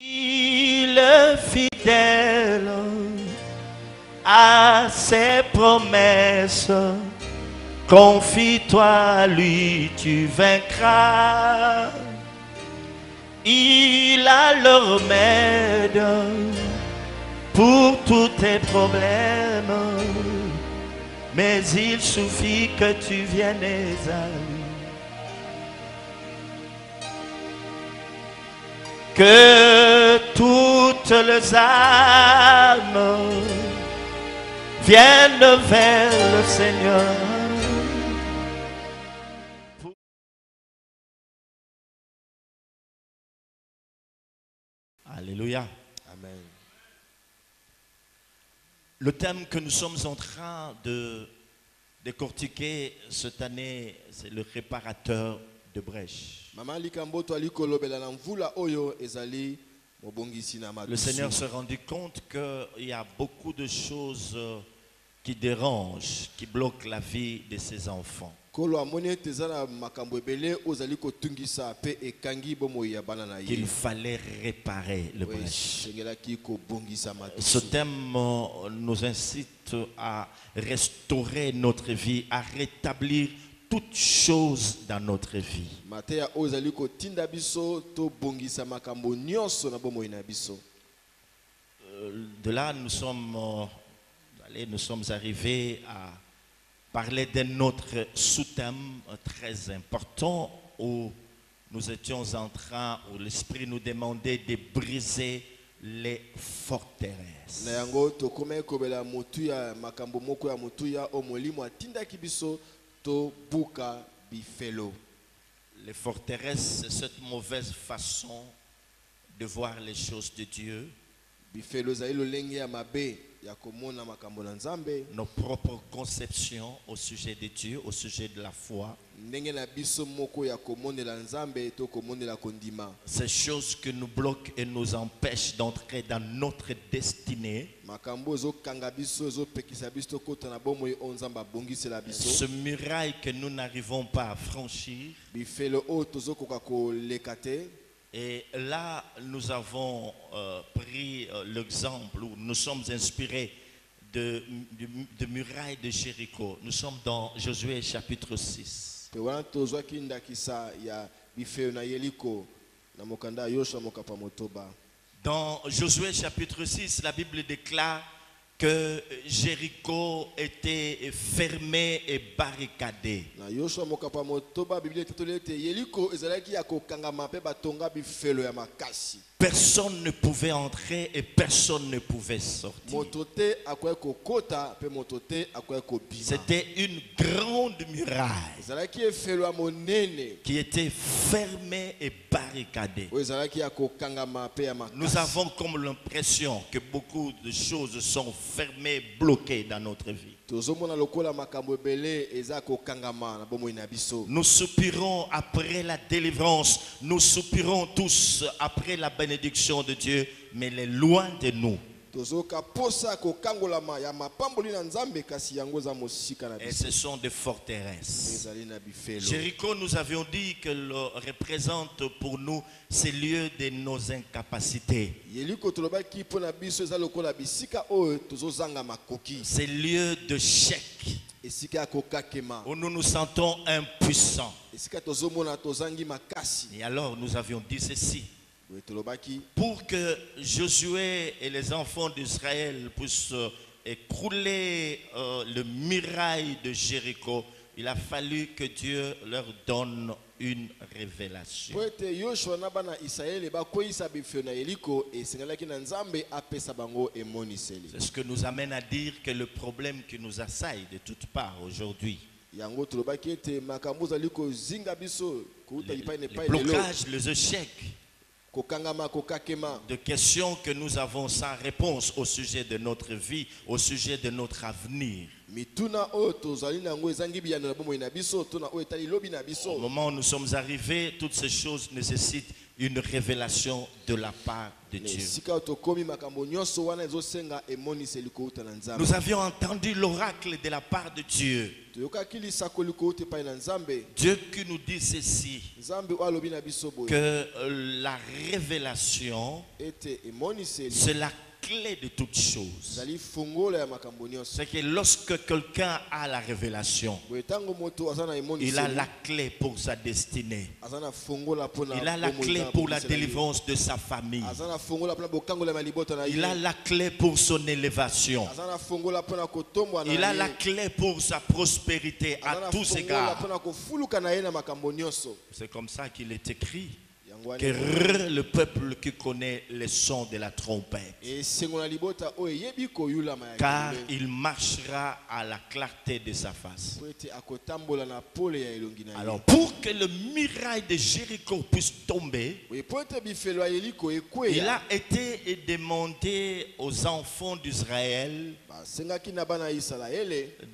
Il est fidèle à ses promesses. Confie-toi à lui, tu vaincras. Il a le remède pour tous tes problèmes. Mais il suffit que tu viennes à lui. Que toutes les âmes viennent vers le Seigneur. Alléluia. Amen. Le thème que nous sommes en train de décortiquer cette année, c'est le réparateur de brèches. Le Seigneur se rendit compte qu'il y a beaucoup de choses qui dérangent, qui bloquent la vie de ses enfants. Qu'il fallait réparer le brèche. Ce thème nous incite à restaurer notre vie, à rétablir toutes choses dans notre vie. De là, nous sommes arrivés à parler d'un autre sous-thème très important où nous étions en train, où l'Esprit nous demandait de briser les forteresses. Les forteresses, c'est cette mauvaise façon de voir les choses de Dieu. Nos propres conceptions au sujet de Dieu, au sujet de la foi. Ces choses que nous bloquent et nous empêchent d'entrer dans notre destinée. Ce muraille que nous n'arrivons pas à franchir. Et là, nous avons pris l'exemple où nous sommes inspirés de muraille de Jéricho. Nous sommes dans Josué chapitre 6. Dans Josué chapitre 6, la Bible déclare que Jéricho était fermé et barricadé. Personne ne pouvait entrer et personne ne pouvait sortir. C'était une grande muraille qui était fermée et barricadée. Nous avons comme l'impression que beaucoup de choses sont fermées, bloquées dans notre vie. Nous soupirons après la délivrance, nous soupirons tous après la bénédiction de Dieu, mais elle est loin de nous. Et ce sont des forteresses. Jéricho, nous avions dit que représente pour nous ces lieux de nos incapacités. Ces lieux de chèque où nous nous sentons impuissants. Et alors nous avions dit ceci. Pour que Josué et les enfants d'Israël puissent écrouler le muraille de Jéricho, il a fallu que Dieu leur donne une révélation. C'est ce que nous amène à dire que le problème qui nous assaille de toutes parts aujourd'hui, les blocages, les échecs, de questions que nous avons sans réponse au sujet de notre vie, au sujet de notre avenir. Au moment où nous sommes arrivés, toutes ces choses nécessitent une révélation de la part de Dieu. Nous avions entendu l'oracle de la part de Dieu. Dieu qui nous dit ceci, que la révélation, c'est la clé de toutes choses. C'est que lorsque quelqu'un a la révélation, il a la clé pour sa destinée. Il a la clé pour la délivrance de sa famille. Il a la clé pour son élévation. Il a la clé pour sa prospérité à tous égards. C'est comme ça qu'il est écrit que le peuple qui connaît les sons de la trompette, car il marchera à la clarté de sa face. Alors pour que le muraille de Jéricho puisse tomber, il a été demandé aux enfants d'Israël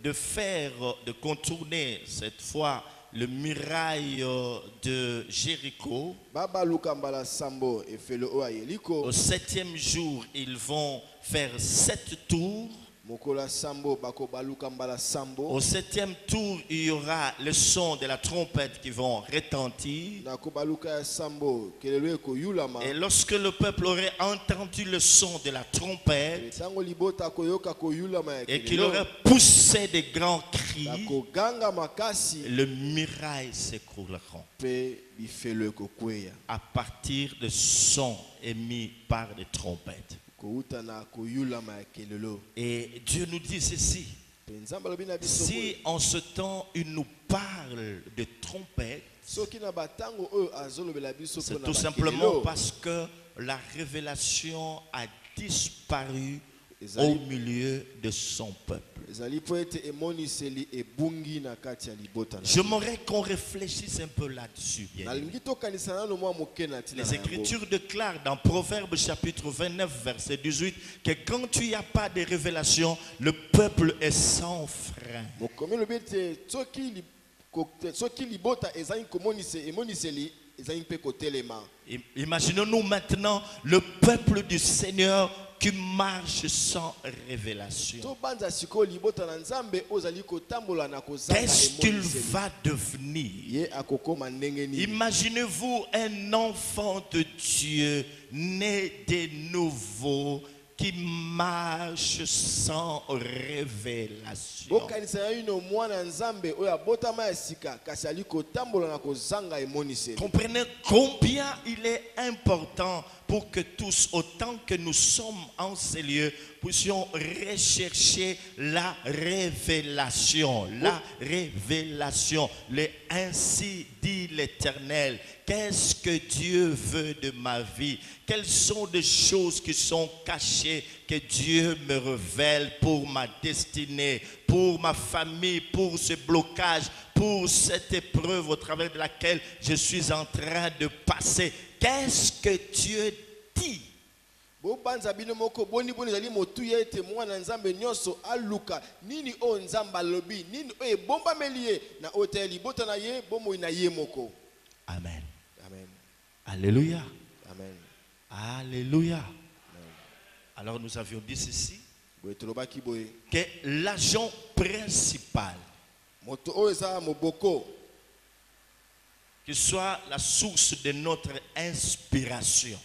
de contourner cette fois le muraille de Jéricho. Au 7e jour, ils vont faire 7 tours. Au 7e tour, il y aura le son de la trompette qui vont retentir. Et lorsque le peuple aurait entendu le son de la trompette et qu'il aurait poussé des grands cris, le muraille s'écroulera à partir de sons émis par des trompettes. Et Dieu nous dit ceci: si en ce temps il nous parle de trompettes, c'est tout simplement parce que la révélation a disparu au milieu de son peuple. J'aimerais qu'on réfléchisse un peu là-dessus. Les Écritures déclarent dans Proverbes chapitre 29 verset 18 que quand tu n'y a pas de révélation, le peuple est sans frein. Imaginons-nous maintenant le peuple du Seigneur qui marche sans révélation. Qu'est-ce qu'il va devenir? Imaginez-vous un enfant de Dieu né de nouveau qui marche sans révélation. Comprenez combien il est important pour que tous, autant que nous sommes en ces lieux, puissions rechercher la révélation. La révélation. Ainsi dit l'Éternel. Qu'est-ce que Dieu veut de ma vie? Quelles sont les choses qui sont cachées que Dieu me révèle pour ma destinée, pour ma famille, pour ce blocage, pour cette épreuve au travers de laquelle je suis en train de passer? Qu'est-ce que Dieu dit? Amen. Amen. Alléluia. Amen. Alléluia. Amen. Alors nous avions dit ceci, que l'agent principal qui soit la source de notre inspiration,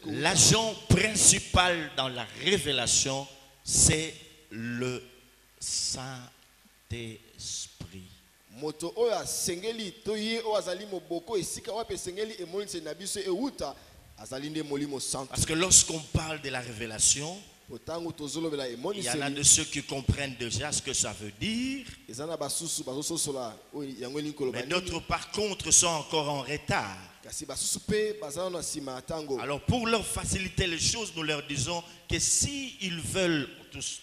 l'agent principal dans la révélation, c'est le Saint-Esprit. Parce que lorsqu'on parle de la révélation, il y en a de ceux qui comprennent déjà ce que ça veut dire, mais d'autres par contre sont encore en retard. Alors pour leur faciliter les choses, nous leur disons que si ils veulent, tous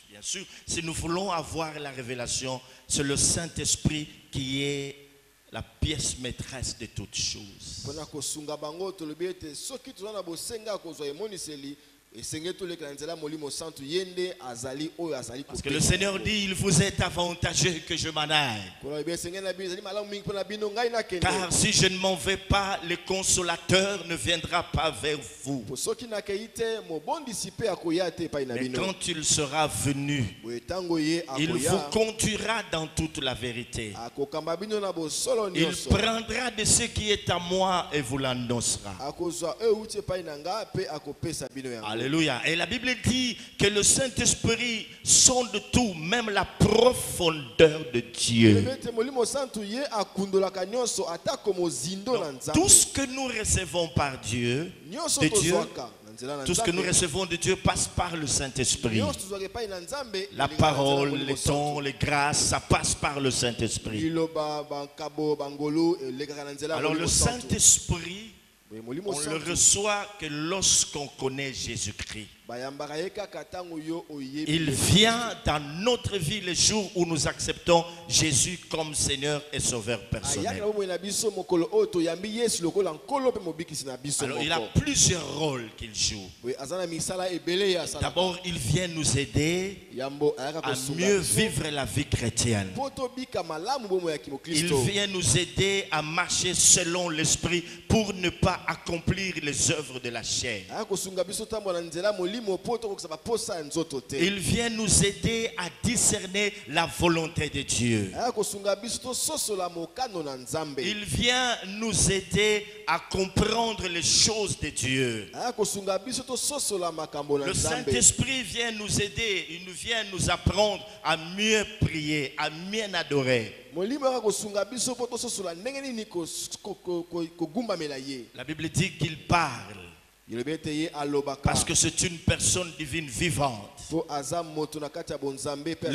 bien sûr, si nous voulons avoir la révélation, c'est le Saint-Esprit qui est la pièce maîtresse de toutes choses. Parce que le Seigneur dit, il vous est avantageux que je m'en aille. Car si je ne m'en vais pas, le consolateur ne viendra pas vers vous. Mais quand il sera venu, il vous conduira dans toute la vérité. Il prendra de ce qui est à moi et vous l'annoncera. Alléluia. Et la Bible dit que le Saint-Esprit sonde tout, même la profondeur de Dieu. Donc, tout ce que nous recevons par Dieu, de Dieu, tout ce que nous recevons de Dieu passe par le Saint-Esprit. La parole, les dons, les grâces, ça passe par le Saint-Esprit. Alors le Saint-Esprit, on le reçoit que lorsqu'on connaît Jésus-Christ. Il vient dans notre vie les jours où nous acceptons Jésus comme Seigneur et Sauveur personnel. Alors il a plusieurs rôles qu'il joue. D'abord, il vient nous aider à mieux vivre la vie chrétienne. Il vient nous aider à marcher selon l'Esprit pour ne pas accomplir les œuvres de la chair. Il vient nous aider à discerner la volonté de Dieu. Il vient nous aider à comprendre les choses de Dieu. Le Saint-Esprit vient nous aider, il vient nous apprendre à mieux prier, à mieux adorer. La Bible dit qu'il parle. Parce que c'est une personne divine vivante. Le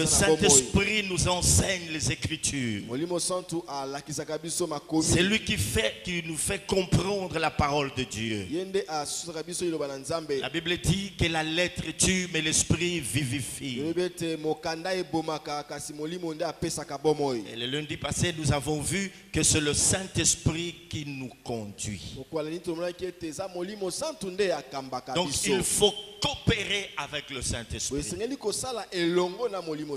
Saint-Esprit nous enseigne les Écritures. C'est lui qui nous fait comprendre la parole de Dieu. La Bible dit que la lettre tue, mais l'Esprit vivifie. Et le lundi passé, nous avons vu que c'est le Saint-Esprit qui nous conduit. Donc il faut coopérer avec le Saint-Esprit.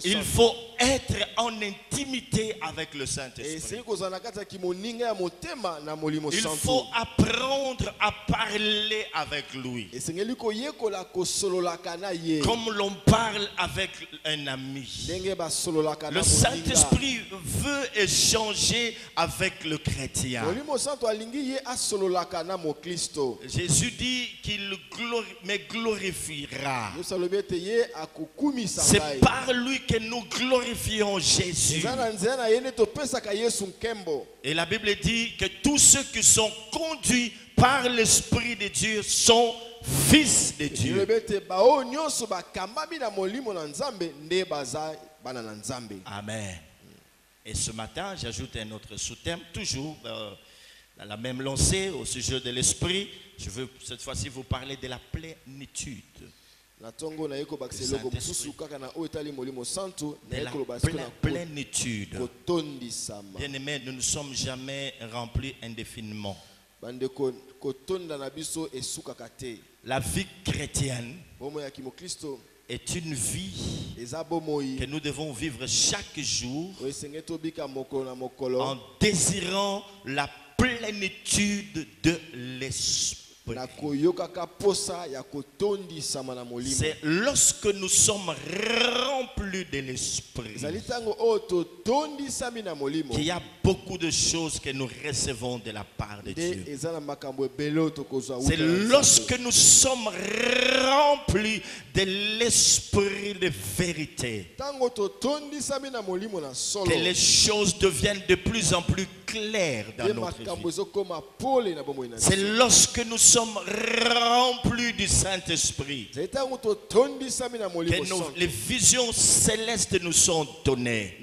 Il faut être en intimité avec le Saint-Esprit. Il faut apprendre à parler avec lui. Comme l'on parle avec un ami. Le Saint-Esprit veut échanger avec le chrétien. Jésus dit qu'il me glorifiera. C'est par lui que nous glorifions Jésus. Et la Bible dit que tous ceux qui sont conduits par l'Esprit de Dieu sont fils de Dieu. Amen. Et ce matin, j'ajoute un autre sous-thème, toujours dans la même lancée au sujet de l'Esprit. Je veux cette fois-ci vous parler de la plénitude. De la plénitude. Bien-aimés, nous ne sommes jamais remplis indéfiniment. La vie chrétienne est une vie que nous devons vivre chaque jour en désirant la plénitude de l'Esprit. C'est lorsque nous sommes remplis de l'Esprit qu'il y a beaucoup de choses que nous recevons de la part de Dieu. C'est lorsque nous sommes remplis de l'Esprit de vérité que les choses deviennent de plus en plus claires dans notre vie. C'est lorsque nous sommes remplis du Saint-Esprit que les visions célestes nous sont données.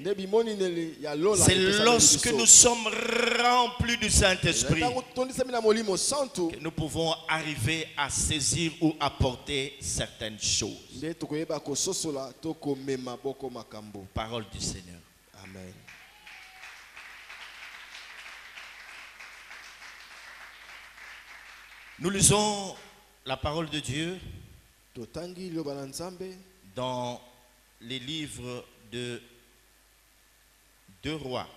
C'est lorsque nous sommes remplis du Saint-Esprit que nous pouvons arriver à saisir ou apporter certaines choses. Parole du Seigneur. Amen. Nous lisons la parole de Dieu dans les livres de 2 Rois.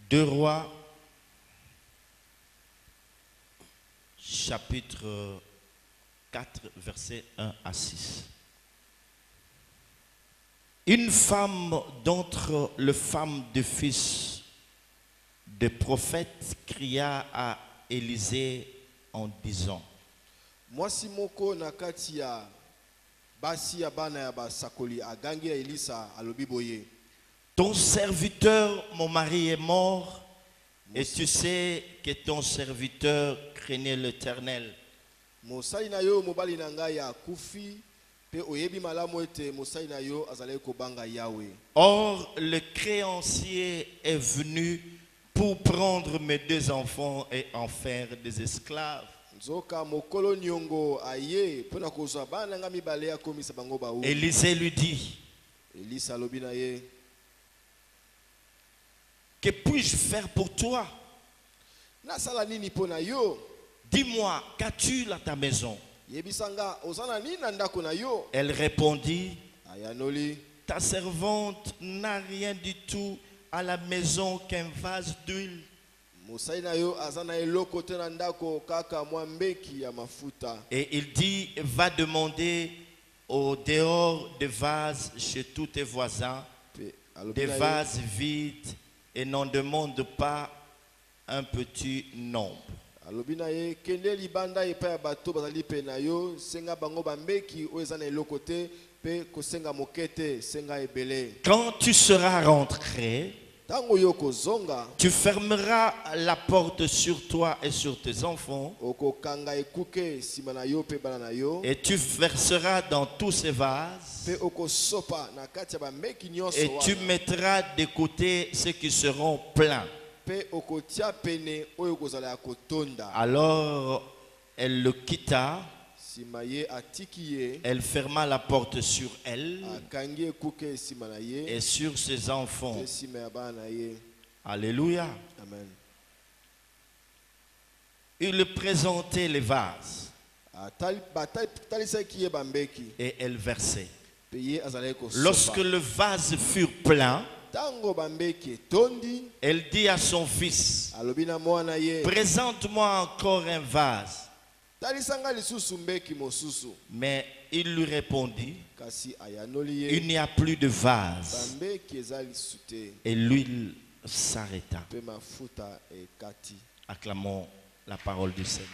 2 Rois, chapitre 4, versets 1 à 6. Une femme d'entre les femmes des fils des prophètes cria à Élisée en disant: ton serviteur, mon mari, est mort, et tu sais que ton serviteur craignait l'Éternel. Or, le créancier est venu pour prendre mes 2 enfants et en faire des esclaves. Élisée lui dit: que puis-je faire pour toi? Dis-moi, qu'as-tu dans ta maison? Elle répondit: ta servante n'a rien du tout à la maison qu'un vase d'huile. Et il dit: va demander au dehors des vases chez tous tes voisins, des vases vides, et n'en demande pas un petit nombre. Quand tu seras rentré, tu fermeras la porte sur toi et sur tes enfants, et tu verseras dans tous ces vases, et tu mettras de côté ceux qui seront pleins. Alors elle le quitta. Elle ferma la porte sur elle et sur ses enfants. Alléluia. Amen. Il présentait les vases et elle versait. Lorsque le vase fut plein, elle dit à son fils: présente-moi encore un vase. Mais il lui répondit: il n'y a plus de vase. Et l'huile s'arrêta. Acclamons la parole du Seigneur.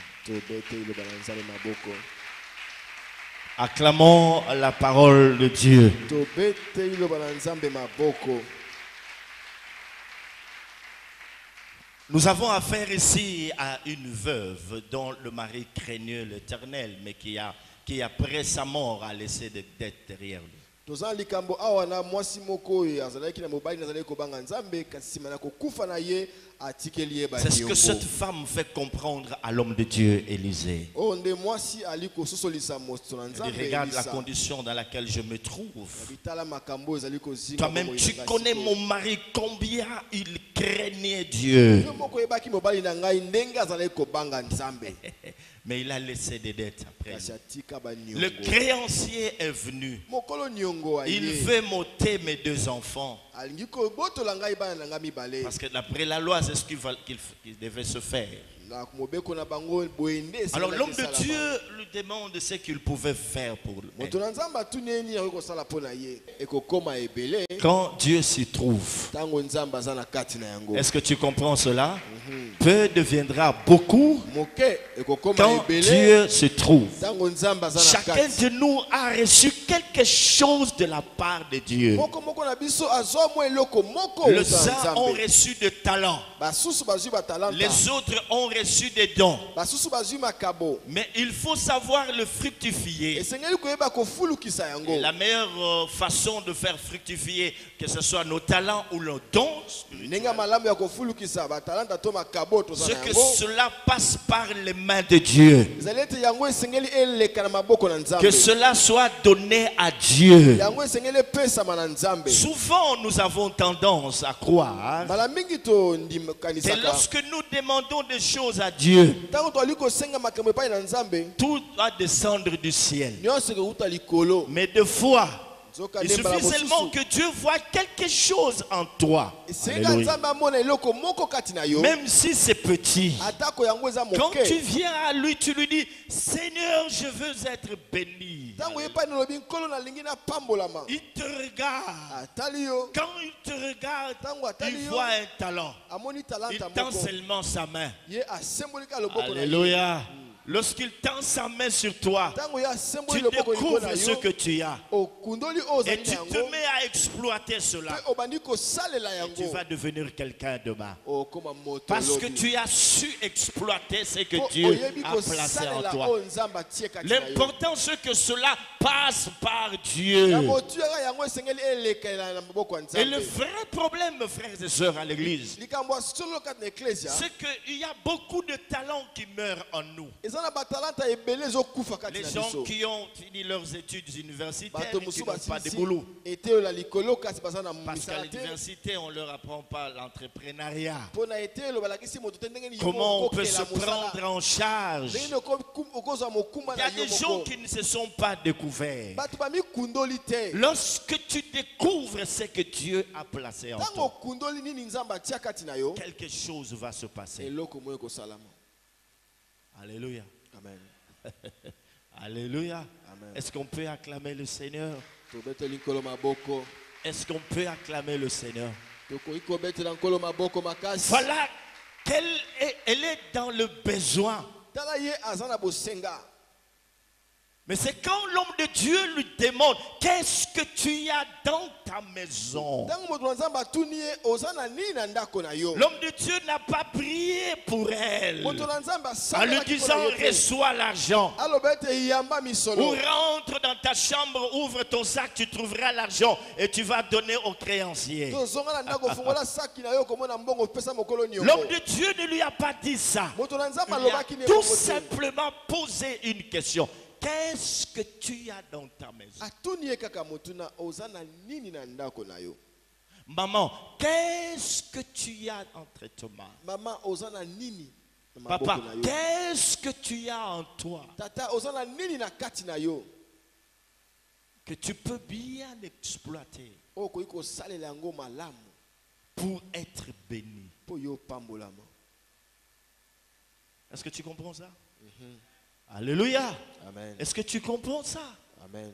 Acclamons la parole de Dieu. Nous avons affaire ici à une veuve dont le mari craignait l'Éternel, mais qui après sa mort a laissé des dettes derrière lui. C'est ce que cette femme fait comprendre à l'homme de Dieu, Élisée. Elle dit: regarde la condition dans laquelle je me trouve. Toi-même, tu connais mon mari, combien il craignait Dieu. Mais il a laissé des dettes après. Le créancier est venu. Il veut m'ôter mes 2 enfants. Parce que d'après la loi, c'est ce qu'il devait se faire. Alors l'homme de Dieu lui demande ce qu'il pouvait faire pour lui. Quand Dieu s'y trouve, est-ce que tu comprends cela? Peu deviendra beaucoup quand Dieu se trouve. Chacun de nous a reçu quelque chose de la part de Dieu. Les uns ont reçu de talents. Les autres ont reçu des dons. basusu bazwi makabo. Mais il faut savoir le fructifier. Esengeli koyeba kofulukisa yango. Et la meilleure façon de faire fructifier, que ce soit nos talents ou nos dons, Nenga malamu ya kofulukisa batalanta to makabo to ce zana que yango. cela passe par les mains de Dieu. Zalete yango esengeli eleka na maboko na Nzambe. Que cela soit donné à Dieu. Yango esengeli pesa na Nzambe. Souvent, nous avons tendance à croire Bala mingi to que ndimkanisaka. lorsque nous demandons des choses à Dieu, Tango to aliko senga makambo pa na Nzambe. tout va descendre du ciel. Nyonso ke uta likolo. Mais deux fois, Zoka il ndembala suffit seulement que Dieu voit quelque chose en toi. Senga Alléluia. Nzambe amona eloko moko kati na yo. Même si c'est petit. Atako yango eza Quand tu moke. viens à lui, tu lui dis, Seigneur, je veux être béni. Tango yepa na lobi nkolo na lingi na pambolama. Il te regarde. Atali yo. Quand il te regarde, Tango atali il yo. voit un talent. Amoni Il talanta tend moko. seulement sa main. Ye asembolika loboko na yo. Alléluia. Lorsqu'il tend sa main sur toi, Tango ya tu asemboli loboko likolo na découvres ce yo. que tu as. Okundoli Et ozali tu na te yango. mets à exploiter cela. Pe obandi kosalela Tu yango. vas devenir quelqu'un demain. Okoma moto Parce que lobi. tu as su exploiter ce que Po Dieu oyebi a placé en kosalela toi. oyo Nzambe atie kati na yo. L'important c'est que cela passe par Dieu. Ya motu yaka yango esengeli elekela na maboko ya Et le Nzambe. vrai problème, frères et sœurs, à l'église, Likambo ya solo kati na eklesia. c'est qu'il y a beaucoup de talents qui meurent en nous. Eza na batalanta ebele ezokufa kati Les na gens biso. qui ont fini leurs études universitaires Bato et qui mosusu n'ont pas de basilisi boulot. eteyo na likolo kasi baza na Parce qu'à misala te. l'université, on ne leur apprend pas l'entrepreneuriat. Mpo na etelo balakisi moto te ndenge nini Comment on peut okokela se mosala. prendre en charge. Ndenge nini okozwa mokumba Il y a na yo des gens moko. qui ne se sont pas découverts. Bato bamikundoli te. Lorsque tu découvres ce que Dieu a placé en Ntango toi, okundoli nini Nzambe atia kati na yo. quelque chose va se passer. Eloko moyo ekosalama. Alléluia. Amen. Alléluia. Amen. Est-ce qu'on peut acclamer le Seigneur? Tobeteli nkolo maboko. Est-ce qu'on peut acclamer le Seigneur? Tokoki kobetela nkolo maboko makasi. Voilà elle est dans le besoin. Tala ye aza na bosenga. Mais c'est quand l'homme de Dieu lui demande, qu'est-ce que tu as dans ta maison? Ntango moto na Nzambe atuni ye oza na nini na ndako na yo. L'homme de Dieu n'a pas prié pour elle Moto na Nzambe en lui asalelaki mpo disant, na ye te. reçois l'argent. Aloba ete yamba Ou misolo. rentre dans ta chambre, ouvre ton sac, tu trouveras l'argent et tu vas donner au créancier. Tozonga na ndako fungola saki na yo komona mbongo pesa mokolo nyongo. L'homme de Dieu ne lui a pas dit ça. Moto na Nzambe Il a alobaki ne tout bongo te. simplement posé une question. Qu'est-ce que tu as dans ta maison? Atuni ye kaka motuna oza na nini na ndako na yo. Maman, qu'est-ce que tu as entre tes mains? Mama oza na nini na maboko Papa, na yo. qu'est-ce que tu as en toi Tata oza na nini na kati na yo. que tu peux bien exploiter Okoki kosalela yango malamu pour être béni? mpo yo pambolama. Est-ce que tu comprends ça? Alléluia. Amen. Est-ce que tu comprends ça? Amen.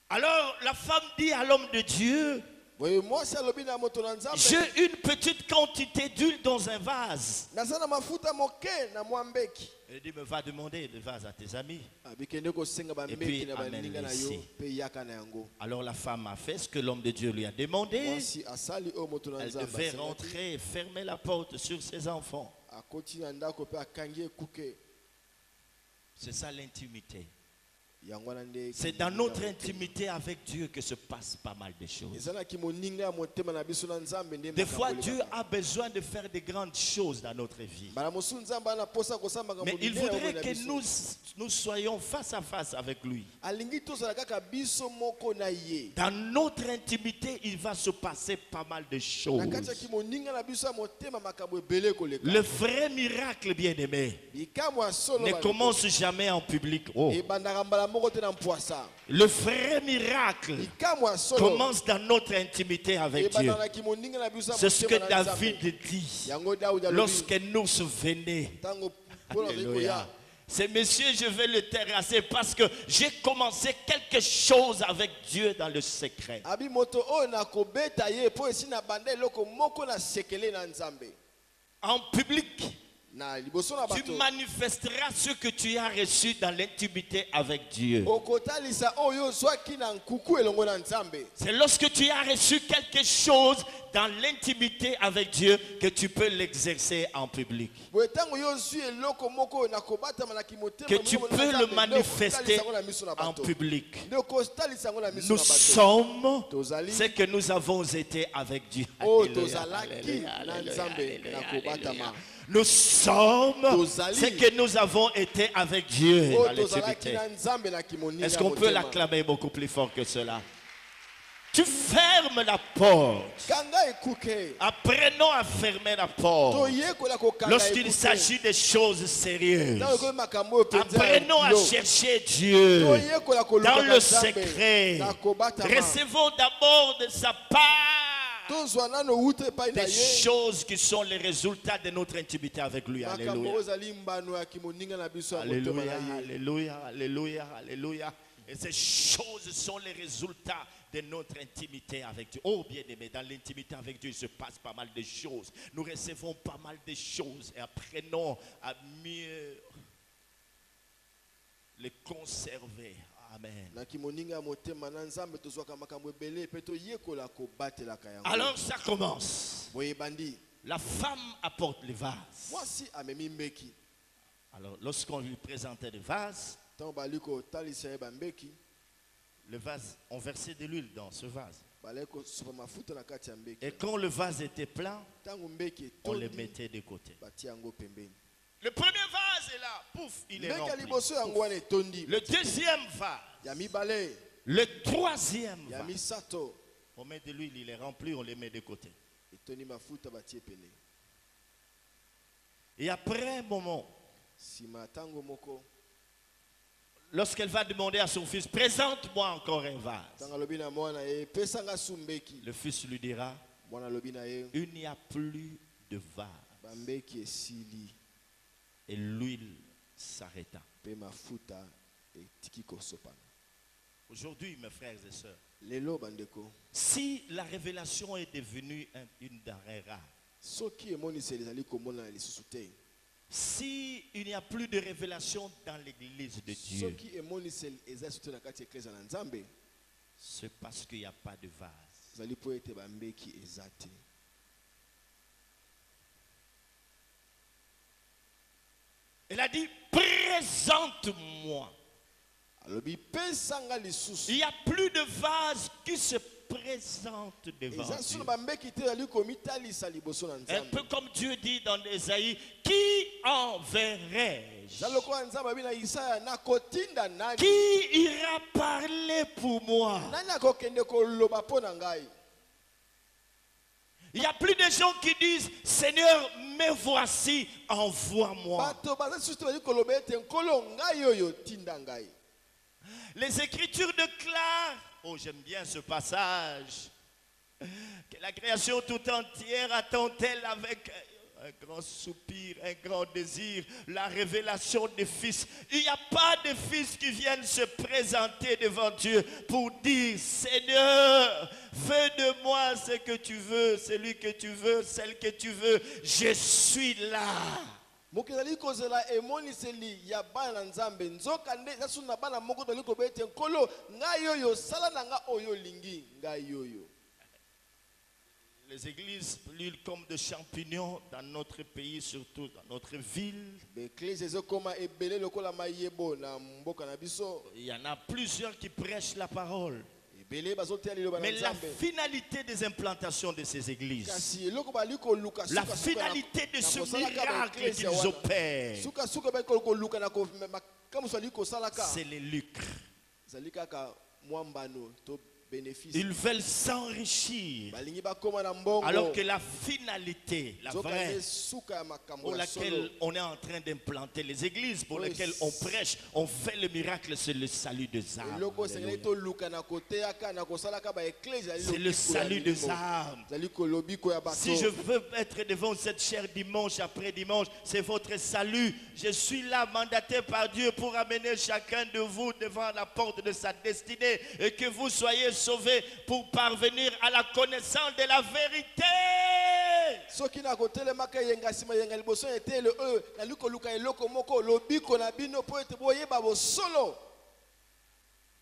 Alors la femme dit à l'homme de Dieu, Voyez moi si alobi na moto na Nzambe. j'ai une petite quantité d'huile dans un vase. Naza na mafuta moke na mwambeki. Elle dit, mais va demander le vase à tes amis. Abikende kosenga ba Et puis, mbeki na ba amène ninga na ici. yo pe yaka na yango. Alors la femme a fait ce que l'homme de Dieu lui a demandé. Mwasi asali o moto na Elle Nzambe. devait asengaki. rentrer et fermer la porte sur ses enfants. Akoti na ndako pe akangi ekuke. C'est ça l'intimité. Yango wana nde. C'est dans notre intimité avec Dieu que se passe pas mal de choses. Ezalaki moninga ya motema na biso na Nzambe nde. Des fois, Dieu a besoin de faire de grandes choses dans notre vie. Bala mosu Nzambe ana posa kosamba Mais il monene ya voudrait na que biso. nous soyons face à face avec lui. Alingi tozala kaka biso moko na ye. Dans notre intimité, il va se passer pas mal de choses. Na kati ya kimoninga na biso ya motema makambo ebele koleka. Le vrai miracle, bien-aimé, Bikamwa ya solo ne ba- commence jamais en public. Oh. ebandaka mbala moko te na mpwasa. Le vrai miracle Bikamwa ya solo commence dans notre intimité avec Dieu. ebandaka kimoninga na biso ya C'est ce que motema na David Nzambe. dit Yango Daudi alobi lorsque nous se venait. tango polo Alléluia. rikoya. C'est monsieur, je vais le terrasser parce que j'ai commencé quelque chose avec Dieu dans le secret. Abi moto oyo na kobeta ye po esi na banda eloko moko na sekele na Nzambe. En public, Na liboso na tu bato. manifesteras ce que tu as reçu dans l'intimité avec Dieu. Okotalisa oyo zwaki na nkuku elongo na Nzambe. C'est lorsque tu as reçu quelque chose dans l'intimité avec Dieu que tu peux l'exercer en public. Que tu peux le manifester en public. Nous sommes ce que nous avons été avec Dieu. Alléluia, alléluia, alléluia, alléluia. Nous sommes ce que nous avons été avec Dieu dans l'intimité. Est-ce qu'on peut l'acclamer beaucoup plus fort que cela? Tu fermes la porte. Apprenons à fermer la porte lorsqu'il s'agit de choses sérieuses. Apprenons à chercher Dieu dans le secret. Recevons d'abord de sa part des choses qui sont les résultats de notre intimité avec lui. Alléluia. Alléluia, alléluia, alléluia, alléluia. Et ces choses sont les résultats de notre intimité avec Dieu. Oh bien-aimé, dans l'intimité avec Dieu, il se passe pas mal de choses. Nous recevons pas mal de choses et apprenons à mieux les conserver. Amen. Alors ça commence. La femme apporte les vases. Alors lorsqu'on lui présentait les vases, le vase, on versait de l'huile dans ce vase. Et quand le vase était plein, on le mettait de côté. Le premier vase est là, pouf, il est rempli. Pouf. Le deuxième vase, le troisième vase, on met de l'huile, il est rempli, on le met de côté. Et après un moment, lorsqu'elle va demander à son fils, présente-moi encore un vase. Le fils lui dira, il n'y a plus de vase. Et l'huile s'arrêta. Aujourd'hui, mes frères et sœurs, si la révélation est devenue une denrée rare, si il n'y a plus de révélation dans l'église de Dieu, c'est parce qu'il n'y a pas de vase. Elle a dit, présente-moi. Il n'y a plus de vase qui se présente devant Dieu. Un peu comme Dieu dit dans Ésaïe, qui enverrai-je? Qui ira parler pour moi? Il n'y a plus de gens qui disent, Seigneur, me voici, envoie-moi. Les Écritures déclarent, oh j'aime bien ce passage, que la création tout entière attend-elle avec un grand soupir, un grand désir, la révélation des fils. Il n'y a pas de fils qui viennent se présenter devant Dieu pour dire, Seigneur, fais de moi ce que tu veux, celui que tu veux, celle que tu veux, je suis là. Les églises brûlent comme des champignons dans notre pays, surtout dans notre ville. Il y en a plusieurs qui prêchent la parole. Mais la finalité des implantations de ces églises, la finalité de ce miracle qu'ils opèrent, c'est les lucres. Ils veulent s'enrichir, alors que la finalité, la vraie, pour laquelle on est en train d'implanter les églises, pour lesquelles on prêche, on fait le miracle, c'est le salut des âmes. C'est le salut des âmes. Si je veux être devant cette chair dimanche après dimanche, c'est votre salut. Je suis là, mandaté par Dieu pour amener chacun de vous devant la porte de sa destinée et que vous soyez sauvés pour parvenir à la connaissance de la vérité.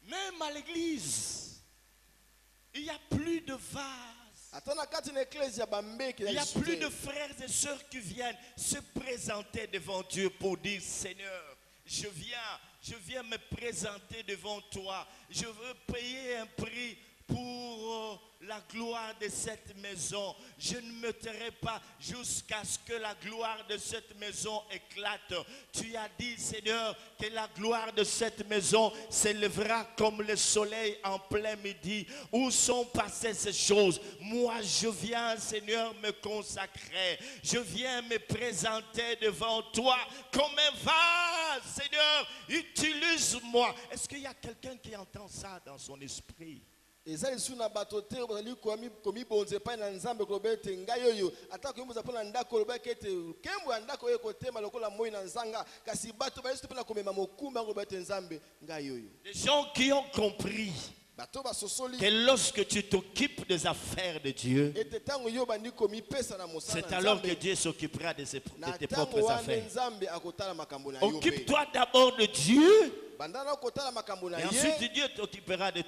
Même à l'église, il n'y a plus de vase. Il n'y a plus de frères et sœurs qui viennent se présenter devant Dieu pour dire Seigneur, je viens me présenter devant toi. Je veux payer un prix pour la gloire de cette maison. Je ne me tairai pas jusqu'à ce que la gloire de cette maison éclate. Tu as dit, Seigneur, que la gloire de cette maison s'élèvera comme le soleil en plein midi. Où sont passées ces choses? Moi, je viens, Seigneur, me consacrer. Je viens me présenter devant toi comme un vase. Seigneur, utilise-moi. Est-ce qu'il y a quelqu'un qui entend ça dans son esprit? Et ça, ils na batote komi bonze pa na nzambe kolobete ngayoyo ata ko mboza pona ndako lobekete kembo ndako ye kotema lokola moi na nzanga kasi bato ba yesu pona komema mokumba kolobete nzambe ngayoyo. Les gens qui ont compris que lorsque tu t'occupes des affaires de Dieu, c'est alors que Dieu s'occupera de tes propres affaires. Occupe-toi d'abord de Dieu. Et ensuite Dieu s'occupera de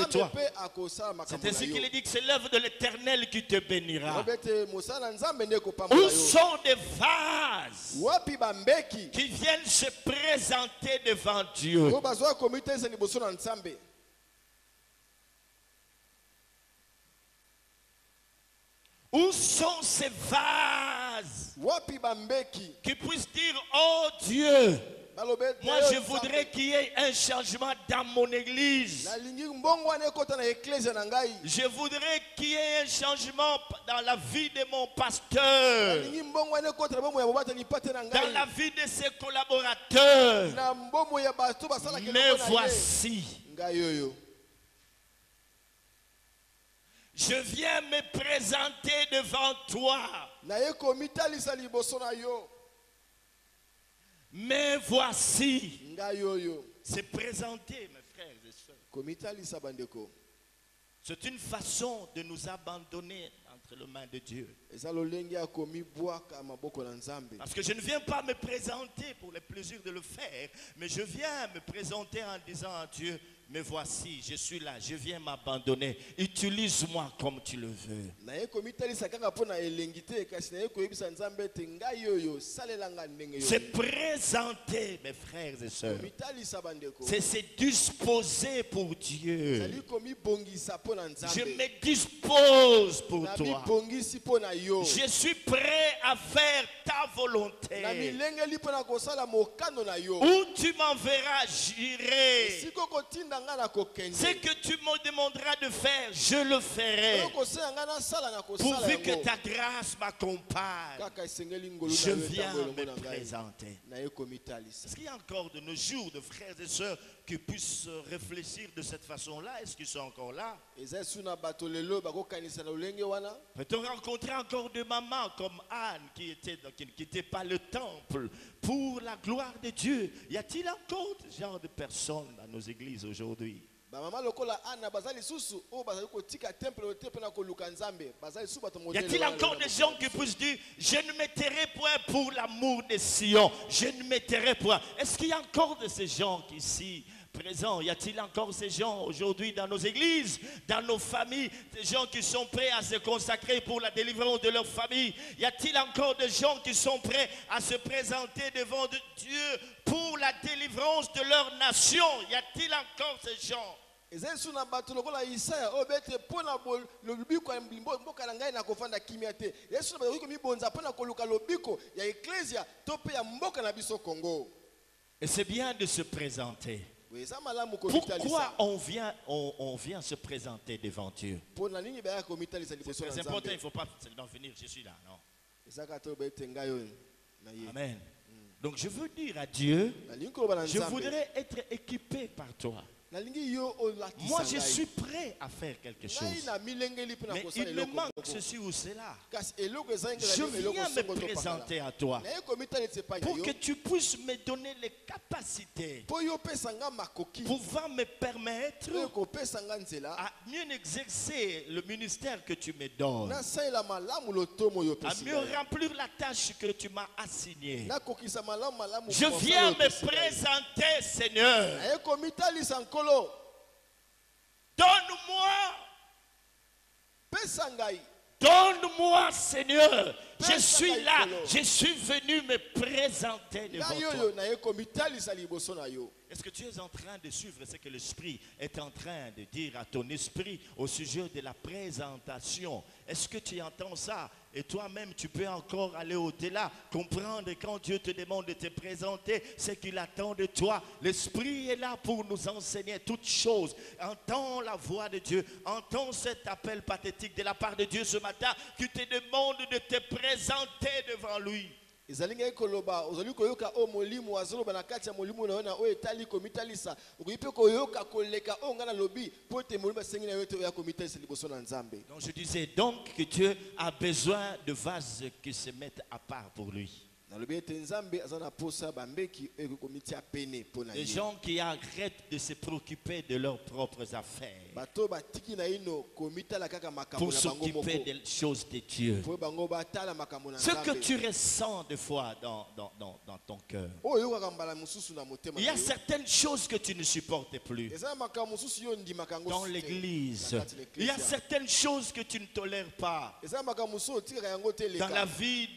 toi. C'est ainsi qu'il dit que c'est l'œuvre de l'Éternel qui te bénira. Où sont des vases qui viennent se présenter devant Dieu? Où sont ces vases qui puissent dire, oh Dieu, moi je voudrais qu'il y ait un changement dans mon église. Je voudrais qu'il y ait un changement dans la vie de mon pasteur, dans la vie de ses collaborateurs. Mais voici, je viens me présenter devant toi. Mais voici, c'est présenter, mes frères et sœurs. C'est une façon de nous abandonner entre les mains de Dieu. Parce que je ne viens pas me présenter pour le plaisir de le faire, mais je viens me présenter en disant à Dieu, mais voici, je suis là, je viens m'abandonner. Utilise-moi comme tu le veux. C'est présenter, mes frères et sœurs. C'est se disposer pour Dieu. Je me dispose pour toi. Je suis prêt à faire ta volonté. Où tu m'enverras, j'irai. Ce que tu me demanderas de faire, je le ferai. Pourvu que ta grâce m'accompagne, je viens me présenter. Est-ce qu'il y a encore de nos jours de frères et sœurs qui puissent réfléchir de cette façon-là? Est-ce qu'ils sont encore là? Peut-on rencontrer encore des mamans comme Anne qui n'était pas le temple pour la gloire de Dieu? Y a-t-il encore ce genre de personnes dans nos églises aujourd'hui? Y a-t-il encore des gens qui puissent dire, je ne me tairai point pour l'amour de Sion, je ne me tairai point? Est-ce qu'il y a encore de ces gens ici présents? Y a-t-il encore ces gens aujourd'hui dans nos églises, dans nos familles, des gens qui sont prêts à se consacrer pour la délivrance de leur famille? Y a-t-il encore des gens qui sont prêts à se présenter devant Dieu pour la délivrance de leur nation? Y a-t-il encore ces gens? Et c'est bien de se présenter. Pourquoi on vient se présenter devant Dieu? C'est très important, il ne faut pas seulement venir, je suis là, non. Amen. Donc je veux dire à Dieu, je voudrais être équipé par toi. Moi je suis prêt à faire quelque chose, mais il me manque ceci ou cela. Je viens me présenter à toi pour que tu puisses me donner les capacités pour pouvoir me permettre à mieux exercer le ministère que tu me donnes, à mieux remplir la tâche que tu m'as assignée. Je viens me présenter, Seigneur. Donne-moi pesa ngai. Donne-moi, Seigneur. Je Pesa suis ngai là. likolo. Je suis venu me présenter devant Ngai toi. oyo naye komitalisa liboso na yo. Est-ce que tu es en train de suivre ce que l'Esprit est en train de dire à ton esprit au sujet de la présentation? Est-ce que tu entends ça? Et toi-même, tu peux encore aller au-delà, comprendre quand Dieu te demande de te présenter ce qu'il attend de toi. L'Esprit est là pour nous enseigner toutes choses. Entends la voix de Dieu, entends cet appel pathétique de la part de Dieu ce matin qui te demande de te présenter devant lui. Ezali ngai koloba ozali koyoka o molimo azoloba na kati ya molimo na yo na o etali komitalisa okoki pe koyoka koleka o nga na lobi po te molimo asengi na yo te oya komitalisa liboso na Nzambe. Donc je disais donc que Dieu a besoin de vases qui se mettent à part pour lui. Na lobi ete Nzambe azana posa bambeki oyo komitia pene pona Des ye. gens qui arrêtent de se préoccuper de leurs propres affaires Bato batiki na ino komitala kaka makambo pour na bango moko. s'occuper des choses de Dieu. Po bango batala makambo na Ce que Nzambe. tu ressens des fois dans ton cœur. Oyo kaka mbala mususu na motema Il y na a yo. certaines choses que tu ne supportes plus Eza makambo mususu yo ndimaka yango dans te. l'église. Na kati na Il y a eklezia. certaines choses que tu ne tolères pas Eza makambo mususu otikaka yango te dans la leka. vie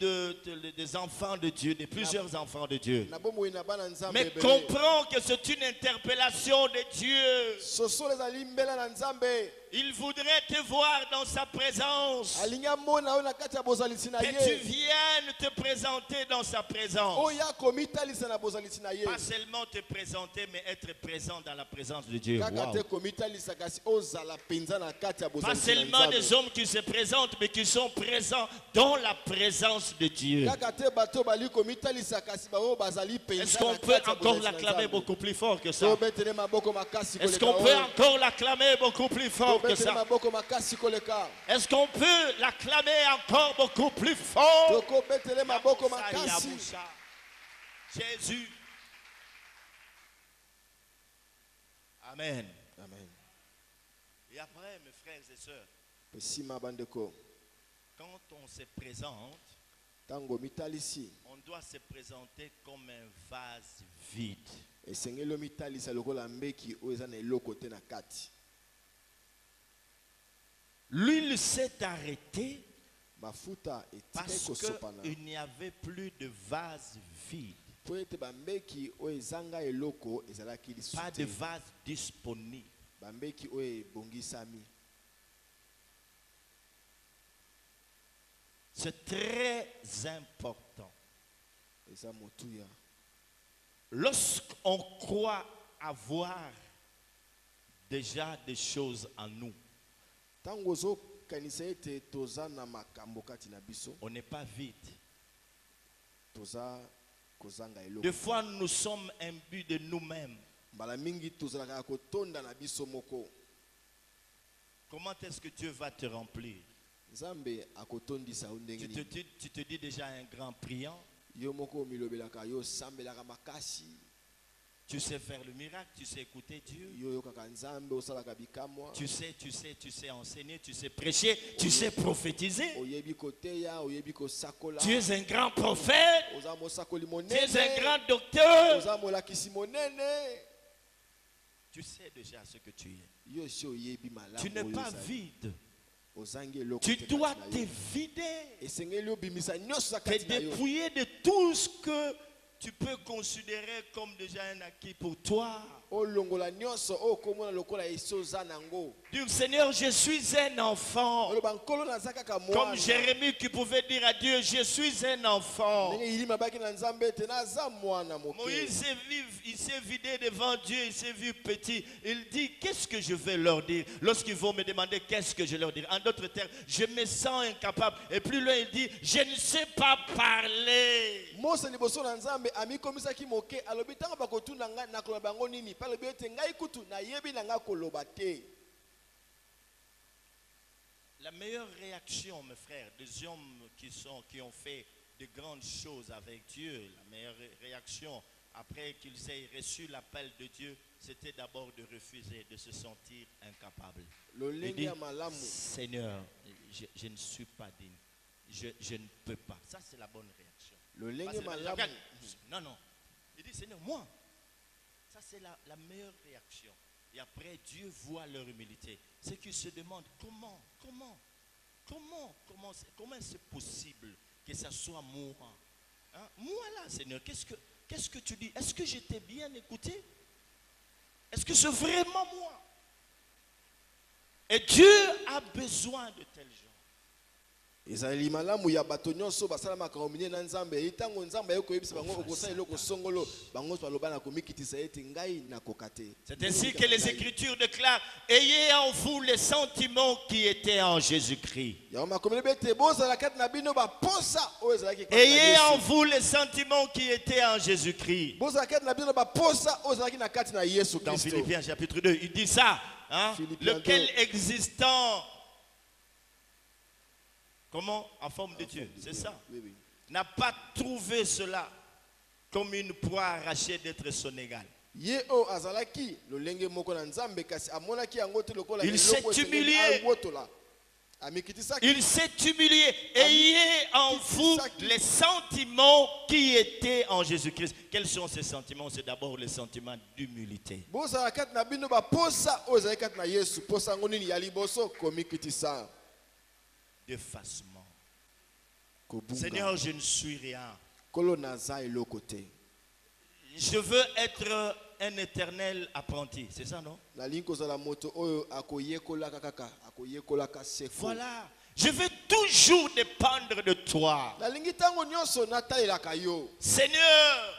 des enfants de Dieu, de plusieurs enfants de Dieu. Na bomoi na bana Nzambe Mais ebele. comprends que c'est une interpellation de Dieu. Sosolo ezali mbela na Nzambe. Il voudrait te voir dans sa présence. Alingi amona oyo na kati ya bozalisi na Que tu ye. viennes te présenter dans sa présence. Oya komitalisa na bozalisi na ye. Pas seulement te présenter, mais être présent dans la présence de Dieu. Kaka Wow. te komitalisa kasi ozala penza na kati ya Pas bozalisi na seulement des Nzambe. hommes qui se présentent, mais qui sont présents dans la présence de Dieu. Kaka te bato bali komitalisa kasi bao bazali penza Est-ce na qu'on kati peut ya encore bozalisi na l'acclamer Nzambe. beaucoup plus fort que ça? Tobetele maboko makasi Est-ce koleka qu'on peut oyo. encore l'acclamer beaucoup plus fort que Tobetele ça? maboko makasi koleka. Est-ce qu'on peut l'acclamer encore beaucoup plus fort? Tokobetele maboko Yabusa, makasi. Yabusa. Jésus. Amen. Amen. Et après, mes frères et sœurs, Pesima bandeko. quand on se présente, Tango mitalisi. on doit se présenter comme un vase vide. Esengelo mitalisa lokola mbeki oyo eza na eloko te na kati. L'huile s'est arrêtée Mafuta etika parce ekosopana. qu'il n'y avait plus de vase vide, Po ete bambeki oyo ezanga eloko ezalaki pas de lisusu te. vase disponible. Bambeki oyo ebongisami. C'est très important. Eza motuya. Lorsqu'on croit avoir déjà des choses en nous, Tango ozokanisa ete toza na makambo kati na biso. on n'est pas vide. Toza kozanga eloko. Des fois, nous sommes imbus de nous-mêmes. Mbala mingi tozalaka kotonda na biso moko. Comment est-ce que Dieu va te remplir? Nzambe akotondisa yo ndenge nini. Tu te dis déjà un grand priant. Yo moko milobelaka yo sambelaka makasi. Tu sais faire le miracle, tu sais écouter Dieu. Yo yokaka Nzambe osalaka bikamwa. Tu sais enseigner, tu sais prêcher, tu sais prophétiser. Oyebi koteya, oyebi kosakola. Tu es un grand prophète, Oza mosakoli tu es un monene. grand docteur. Oza molakisi monene. Tu sais déjà ce que tu es. Yo si oyebi malamu. Tu n'es oyo pas ozali. vide. Ozangi eloko Tu te dois kati na te yo. vider, Esengeli obimisa nyonso te kati na yo. dépouiller de tout ce que tu peux considérer comme déjà un acquis pour toi. Olongola nyonso okomona lokola esoza nango. Dire Seigneur, je suis un enfant. Oloba nkolo naza kaka Comme mwana. Jérémie qui pouvait dire à Dieu, je suis un enfant. Ndenge yilima baki na Nzambe ete naza mwana moke. Moïse il s'est vidé devant Dieu, il s'est vu petit. Il dit, qu'est-ce que je vais leur dire lorsqu'ils vont me demander qu'est-ce que je leur dirai. En d'autres termes, je me sens incapable. Et plus loin, il dit, je ne sais pas parler. Mose liboso na Nzambe amikomisaki moke alobi ntango bakotuna ngai nakoloba bango nini pa alobi ete ngai kutu nayebi na ngai koloba te. La meilleure réaction, mes frères, des hommes qui ont fait de grandes choses avec Dieu, la meilleure réaction après qu'ils aient reçu l'appel de Dieu, c'était d'abord de refuser, de se sentir incapable. De Lolenge dire, ya malamu. Seigneur, je ne suis pas digne. Je ne peux pas. Ça, c'est la bonne réaction. Pas Lolenge seulement, malamu. regarde, non, non. Il dit, Seigneur, moi. Ça, c'est la meilleure réaction. Et après, Dieu voit leur humilité. C'est qu'ils se demandent, comment comment c'est possible que ça soit moi? Hein? Moi là, Seigneur, qu'est-ce que tu dis? Est-ce que j'étais bien écouté? Est-ce que c'est vraiment moi? Et Dieu a besoin de tels gens. ezali malamu ya bato nyonso basala kombine na nzambe itango nzambe ayokoyebisa bango okosala eloko songolo bango baloba na komikitisa ete ngai nakoka te. C'est ainsi que les Écritures déclarent: ayez en vous les sentiments qui étaient en Jésus-Christ. Ayez en vous les sentiments qui étaient en Jésus-Christ. Dans Philippiens chapitre 2, il dit ça. Hein? Lequel existant, comment? En forme de Dieu, c'est ça. Oui, oui. N'a pas trouvé cela comme une proie arrachée d'être son égal. Il s'est humilié. Il s'est humilié. Ayez en vous les sentiments qui étaient en Jésus-Christ. Quels sont ces sentiments? C'est d'abord les sentiments d'humilité. D'effacement. Seigneur, je ne suis rien. Je veux être un éternel apprenti. C'est ça, non? Voilà. Je veux toujours dépendre de toi. Seigneur,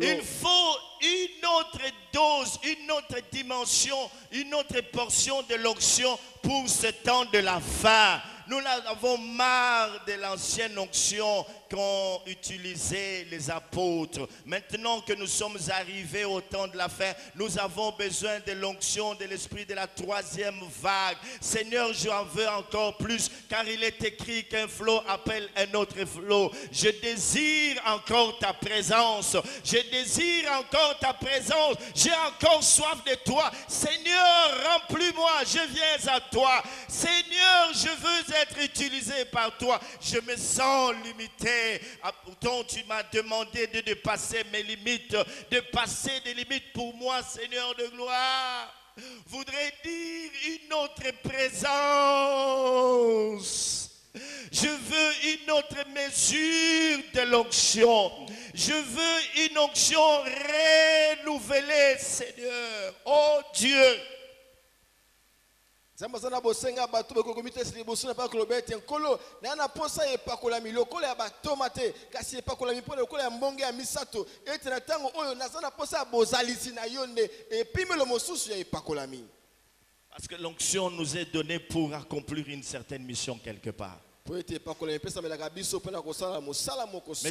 il faut une autre dose, une autre dimension, une autre portion de l'onction pour ce temps de la fin. Nous avons marre de l'ancienne onction qu'ont utilisé les apôtres. Maintenant que nous sommes arrivés au temps de la fin, nous avons besoin de l'onction de l'esprit de la troisième vague. Seigneur, j'en veux encore plus, car il est écrit qu'un flot appelle un autre flot. Je désire encore ta présence. Je désire encore ta présence. J'ai encore soif de toi. Seigneur, remplis-moi. Je viens à toi. Seigneur, je veux être utilisé par toi. Je me sens limité. Pourtant, tu m'as demandé de dépasser mes limites, de passer des limites pour moi, Seigneur de gloire. Voudrait dire une autre présence. Je veux une autre mesure de l'onction. Je veux une onction renouvelée, Seigneur. Oh Dieu. Zamba sana bosenga bato bekokomite silibusu na pa kolobete nkolo na na posa epakola milokolo ya batomate kasi epakola mipona lokolo ya mbonge ya misato ete na tango oyo nazana posa bozalisi na yonde epimelo mosusu ya epakola mi. Parce que l'onction nous est donnée pour accomplir une certaine mission quelque part. Mais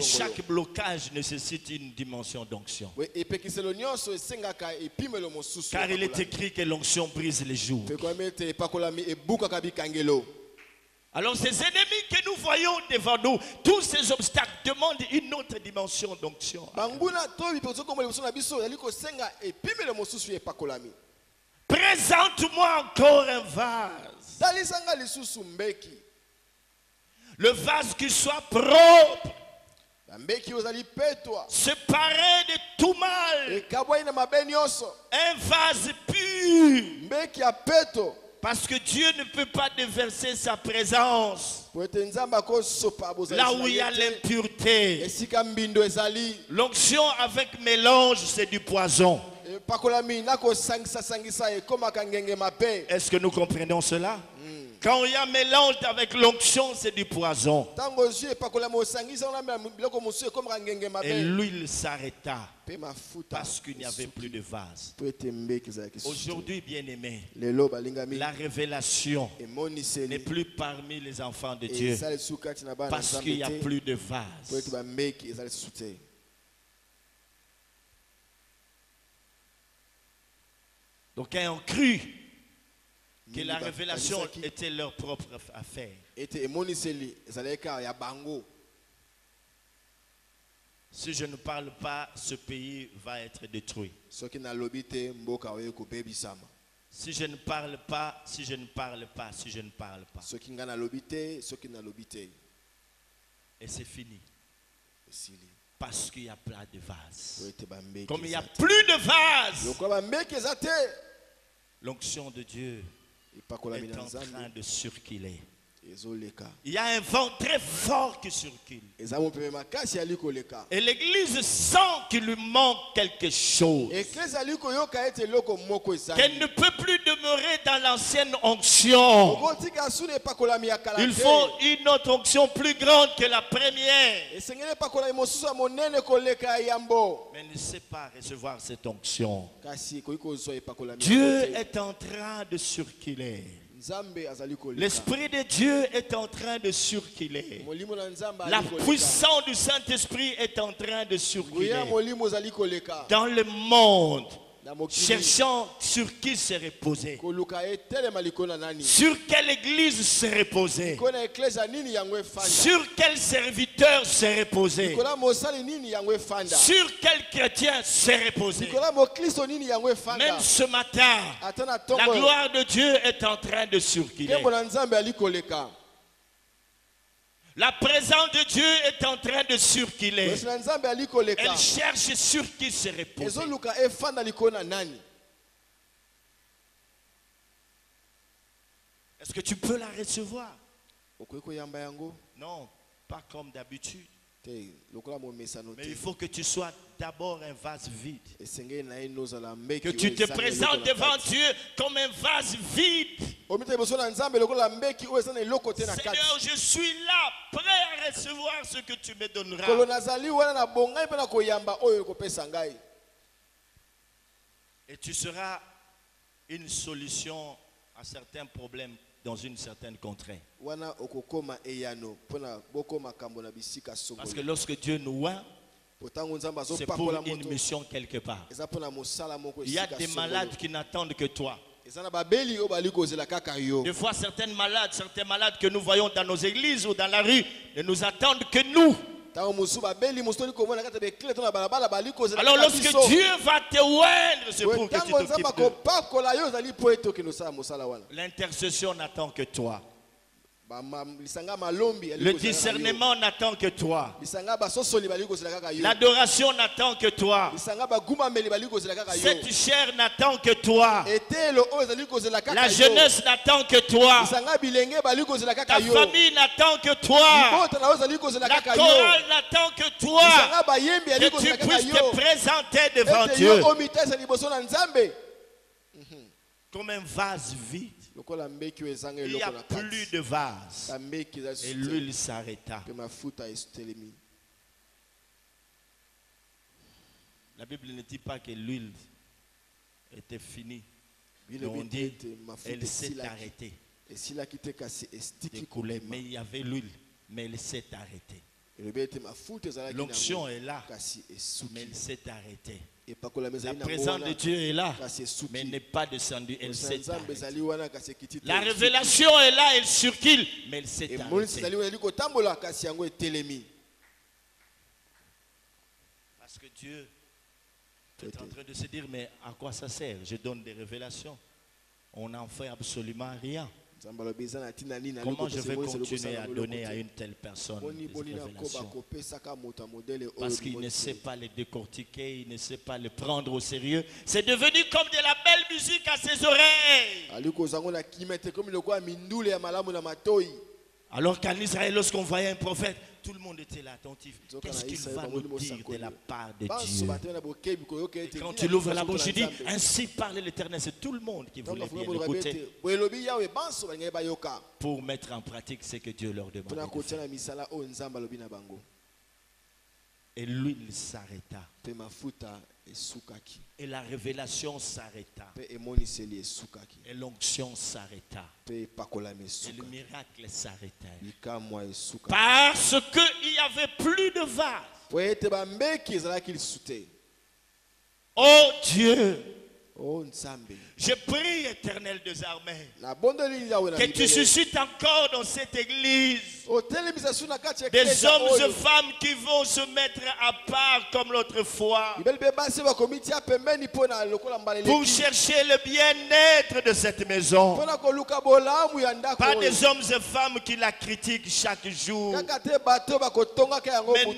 chaque blocage nécessite une dimension d'onction. Car il est écrit que l'onction brise les jours. Alors ces ennemis que nous voyons devant nous, tous ces obstacles demandent une autre dimension d'onction. Présente-moi encore un vase. Le vase qui soit propre, séparé de tout mal, un vase pur, parce que Dieu ne peut pas déverser sa présence là où il y a l'impureté. L'onction avec mélange, c'est du poison. Est-ce que nous comprenons cela? Quand il y a mélange avec l'onction, c'est du poison. Et l'huile s'arrêta parce qu'il n'y avait plus de vase. Aujourd'hui, bien-aimés, la révélation n'est plus parmi les enfants de Dieu parce qu'il n'y a plus de vase. Donc, ils ont cru que la révélation était leur propre affaire. Si je ne parle pas, ce pays va être détruit. Si je ne parle pas, si je ne parle pas, si je ne parle pas. Et c'est fini. Parce qu'il n'y a pas de vase. Comme il n'y a plus de vase, l'onction de Dieu est en train de circuler. Il y a un vent très fort qui circule. Et l'église sent qu'il lui manque quelque chose. Qu'elle ne peut plus demeurer dans l'ancienne onction. Il faut une autre onction plus grande que la première. Mais elle ne sait pas recevoir cette onction. Dieu est en train de circuler. L'Esprit de Dieu est en train de circuler. La puissance du Saint-Esprit est en train de circuler dans le monde, cherchant sur qui se reposer. Sur quelle église se reposer? Sur quel serviteur se reposer? Sur quel chrétien se reposer? Même ce matin, la gloire de Dieu est en train de circuler. La présence de Dieu est en train de circuler. Elle cherche sur qui se reposer. Est-ce que tu peux la recevoir? Non, pas comme d'habitude. Mais il faut que tu sois d'abord un vase vide. Que tu te présentes devant Dieu comme un vase vide. Seigneur, je suis là, prêt à recevoir ce que tu me donneras. Et tu seras une solution à certains problèmes dans une certaine contrée. Parce que lorsque Dieu nous voit, c'est pour une mission quelque part. Il y a des malades qui n'attendent que toi. Des fois, certains malades que nous voyons dans nos églises ou dans la rue ne nous attendent que nous. Alors lorsque Dieu va te oindre, c'est pour que tu t'occupes d'eux. L'intercession n'attend que toi. Le discernement n'attend que toi. L'adoration n'attend que toi. Cette chair n'attend que toi. La jeunesse n'attend que toi. Ta famille n'attend que toi. La chorale n'attend que toi. Que tu puisses te présenter devant Dieu comme un vase vide. Il n'y a plus de vase. Et l'huile s'arrêta. La Bible ne dit pas que l'huile était finie. Mais on dit elle s'est arrêtée d'écouler. Mais il y avait l'huile, mais elle s'est arrêtée. L'onction est là, mais elle s'est arrêtée. La présence de Dieu est là, mais elle n'est pas descendue, elle s'est arrêtée. La révélation est là, elle circule, mais elle s'est arrêtée. Parce que Dieu est en train de se dire, mais à quoi ça sert? Je donne des révélations. On n'en fait absolument rien. Comment je vais continuer à donner à une telle personne des révélations? Parce qu'il ne sait pas les décortiquer, il ne sait pas les prendre au sérieux. C'est devenu comme de la belle musique à ses oreilles. Alors qu'en Israël, lorsqu'on voyait un prophète, tout le monde était là attentif. Qu'est-ce qu'il va nous dire de la part de Dieu? Et quand tu l'ouvres la bouche, il dit, ainsi parle l'Éternel. C'est tout le monde qui voulait bien écouter pour mettre en pratique ce que Dieu leur demande. Et l'huile s'arrêta. Et la révélation s'arrêta. Et l'onction s'arrêta. Et le miracle s'arrêta. Parce qu'il n'y avait plus de vase. Oh Dieu, je prie, Éternel des armées, que tu suscites encore dans cette église des hommes et femmes qui vont se mettre à part comme l'autre fois pour chercher le bien-être de cette maison. Pas des hommes et femmes qui la critiquent chaque jour, mais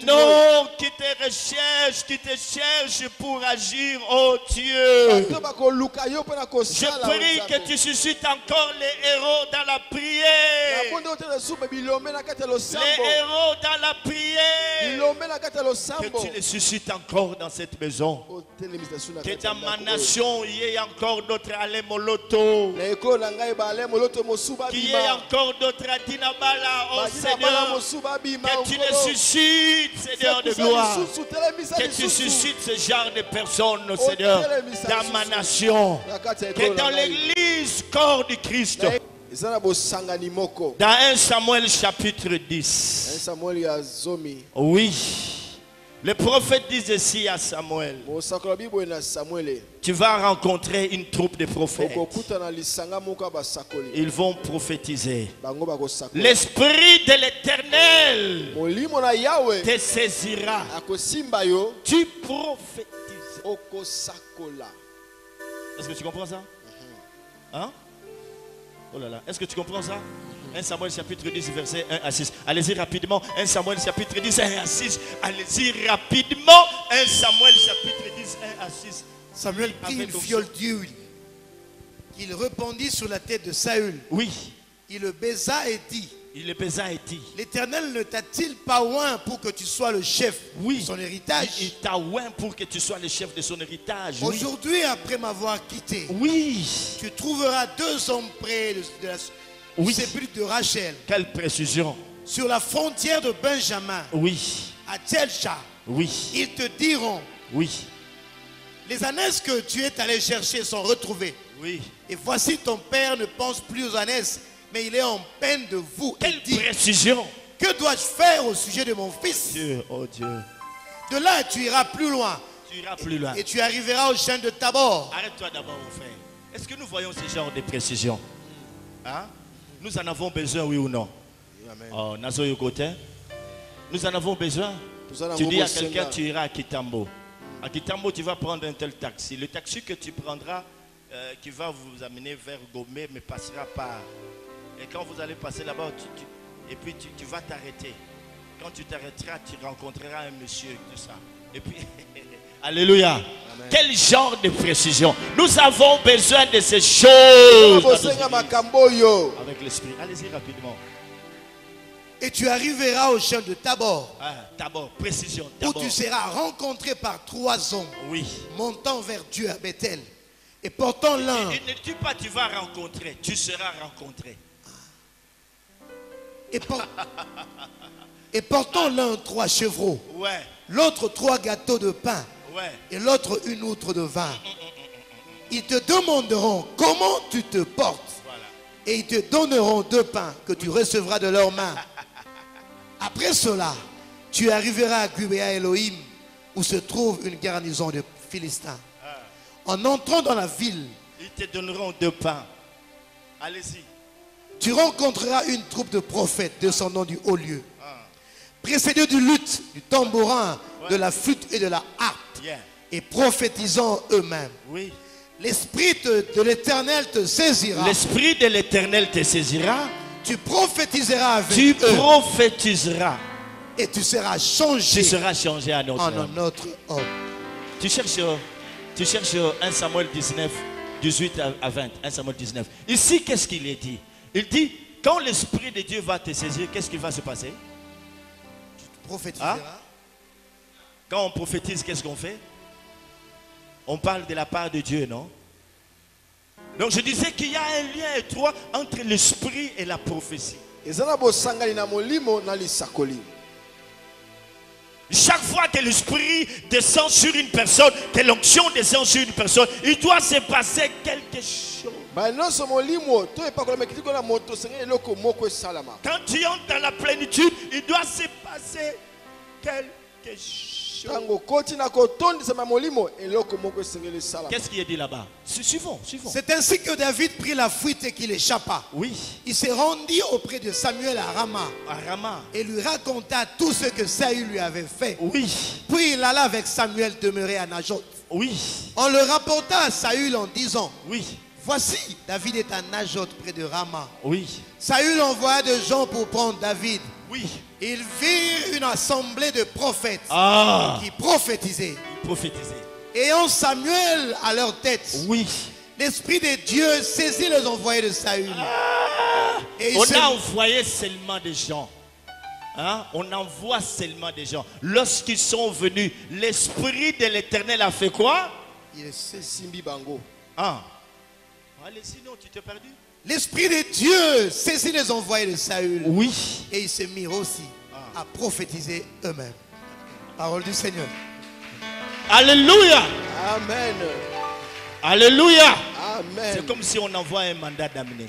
non, qui te cherchent pour agir, oh Dieu. Je prie que tu suscites encore les héros dans la prière. Les héros dans la prière. Que tu les suscites encore dans cette maison. Que dans ma nation, il y ait encore d'autres Alain Moloto. Qu'il y ait encore d'autres Adinabala, oh Seigneur. Que tu les suscites, Seigneur de gloire. Que tu suscites ce genre de personnes, Seigneur, dans ma nation. Que dans l'église, corps du Christ. Dans 1 Samuel chapitre 10. Oui. Le prophète dit ceci à Samuel. Tu vas rencontrer une troupe de prophètes. Ils vont prophétiser. L'esprit de l'Éternel te saisira. Tu prophétises. Est-ce que tu comprends ça? Hein? Oh là là, est-ce que tu comprends ça? 1 Samuel chapitre 10 verset 1 à 6. Allez-y rapidement. 1 Samuel chapitre 10 1 à 6. Allez-y rapidement. 1 Samuel chapitre 10 1 à 6. Samuel prit une fiole d'huile qu'il répandit sur la tête de Saül. Oui. Il le baisa et dit. Il le baisa et dit. L'Éternel ne t'a-t-il pas oint pour que tu sois le chef de son héritage? Il t'a oint pour que tu sois le chef de son héritage. Aujourd'hui, après m'avoir quitté, tu trouveras 2 hommes près de la sépulcre de Rachel. Quelle précision. Sur la frontière de Benjamin. À Telsha. Ils te diront. Les ânesses que tu es allé chercher sont retrouvées. Et voici ton père ne pense plus aux ânesses, mais il est en peine de vous. Quelle précision. Que dois-je faire au sujet de mon fils? Dieu, oh Dieu. De là, tu iras plus loin. Tu iras plus loin. Et tu arriveras au chêne de Tabor. Arrête-toi d'abord, mon frère. Est-ce que nous voyons ce genre de précision? Hein? Nous en avons besoin, oui ou non? Amen. Oh, Nazo côté. Nous en avons besoin. Tu dis à quelqu'un, tu iras à Kitambo. À Kitambo, tu vas prendre un tel taxi. Le taxi que tu prendras, qui va vous amener vers Gomé, mais passera par. Et quand vous allez passer là-bas, tu vas t'arrêter. Quand tu t'arrêteras, tu rencontreras un monsieur, tout ça. Et puis, alléluia. Amen. Quel genre de précision. Nous avons besoin de ces choses. Avec l'esprit. Allez-y rapidement. Et tu arriveras au champ de Tabor. Tabor, précision. Où tu seras rencontré par 3 hommes. Montant vers Dieu à Bethel. Et portant l'un. Ne dis pas tu vas rencontrer. Tu seras rencontré. Et portant l'un 3 chevreaux. L'autre 3 gâteaux de pain. Et l'autre une outre de vin. Ils te demanderont comment tu te portes. Et ils te donneront 2 pains que tu recevras de leurs mains. Après cela, tu arriveras à Gubea Elohim, où se trouve une garnison de Philistins. En entrant dans la ville, ils te donneront 2 pains. Allez-y. Tu rencontreras une troupe de prophètes descendant du haut lieu, précédés du luth, du tambourin, de la flûte et de la harpe, et prophétisant eux-mêmes. L'esprit de l'Éternel te saisira. L'esprit de l'Éternel te saisira. Tu prophétiseras avec eux. Tu prophétiseras. Et tu seras changé. Tu seras changé en un autre homme. Tu cherches 1 Samuel 19, 18 à 20. 1 Samuel 19. Ici, qu'est-ce qu'il est dit? Il dit, quand l'Esprit de Dieu va te saisir, qu'est-ce qui va se passer? Tu prophétiseras. Quand on prophétise, qu'est-ce qu'on fait? On parle de la part de Dieu, non? Donc je disais qu'il y a un lien étroit entre l'esprit et la prophétie. Chaque fois que l'esprit descend sur une personne, que l'onction descend sur une personne, il doit se passer quelque chose. Quand tu entres dans la plénitude, il doit se passer quelque chose. Qu'est-ce qui est dit là-bas? Suivons. C'est ainsi que David prit la fuite et qu'il échappa. Il se rendit auprès de Samuel à Rama. Et lui raconta tout ce que Saül lui avait fait. Puis il alla avec Samuel demeurer à Najoth. On le rapporta à Saül en disant, voici, David est à Najoth près de Rama. Saül envoya des gens pour prendre David. Ils virent une assemblée de prophètes qui prophétisaient. ayant Samuel à leur tête. Oui. L'Esprit de Dieu saisit les envoyés de Saül. Et on a envoyé seulement des gens. Hein? On envoie seulement des gens. Lorsqu'ils sont venus, l'Esprit de l'Éternel a fait quoi? Il est Simbi Bango. Ah. Allez, sinon tu t'es perdu. L'Esprit de Dieu saisit les envoyés de Saül. Oui. Et ils se mirent aussi à prophétiser eux-mêmes. Parole du Seigneur. Alléluia. Amen. Alléluia. Amen. C'est comme si on envoie un mandat d'amener.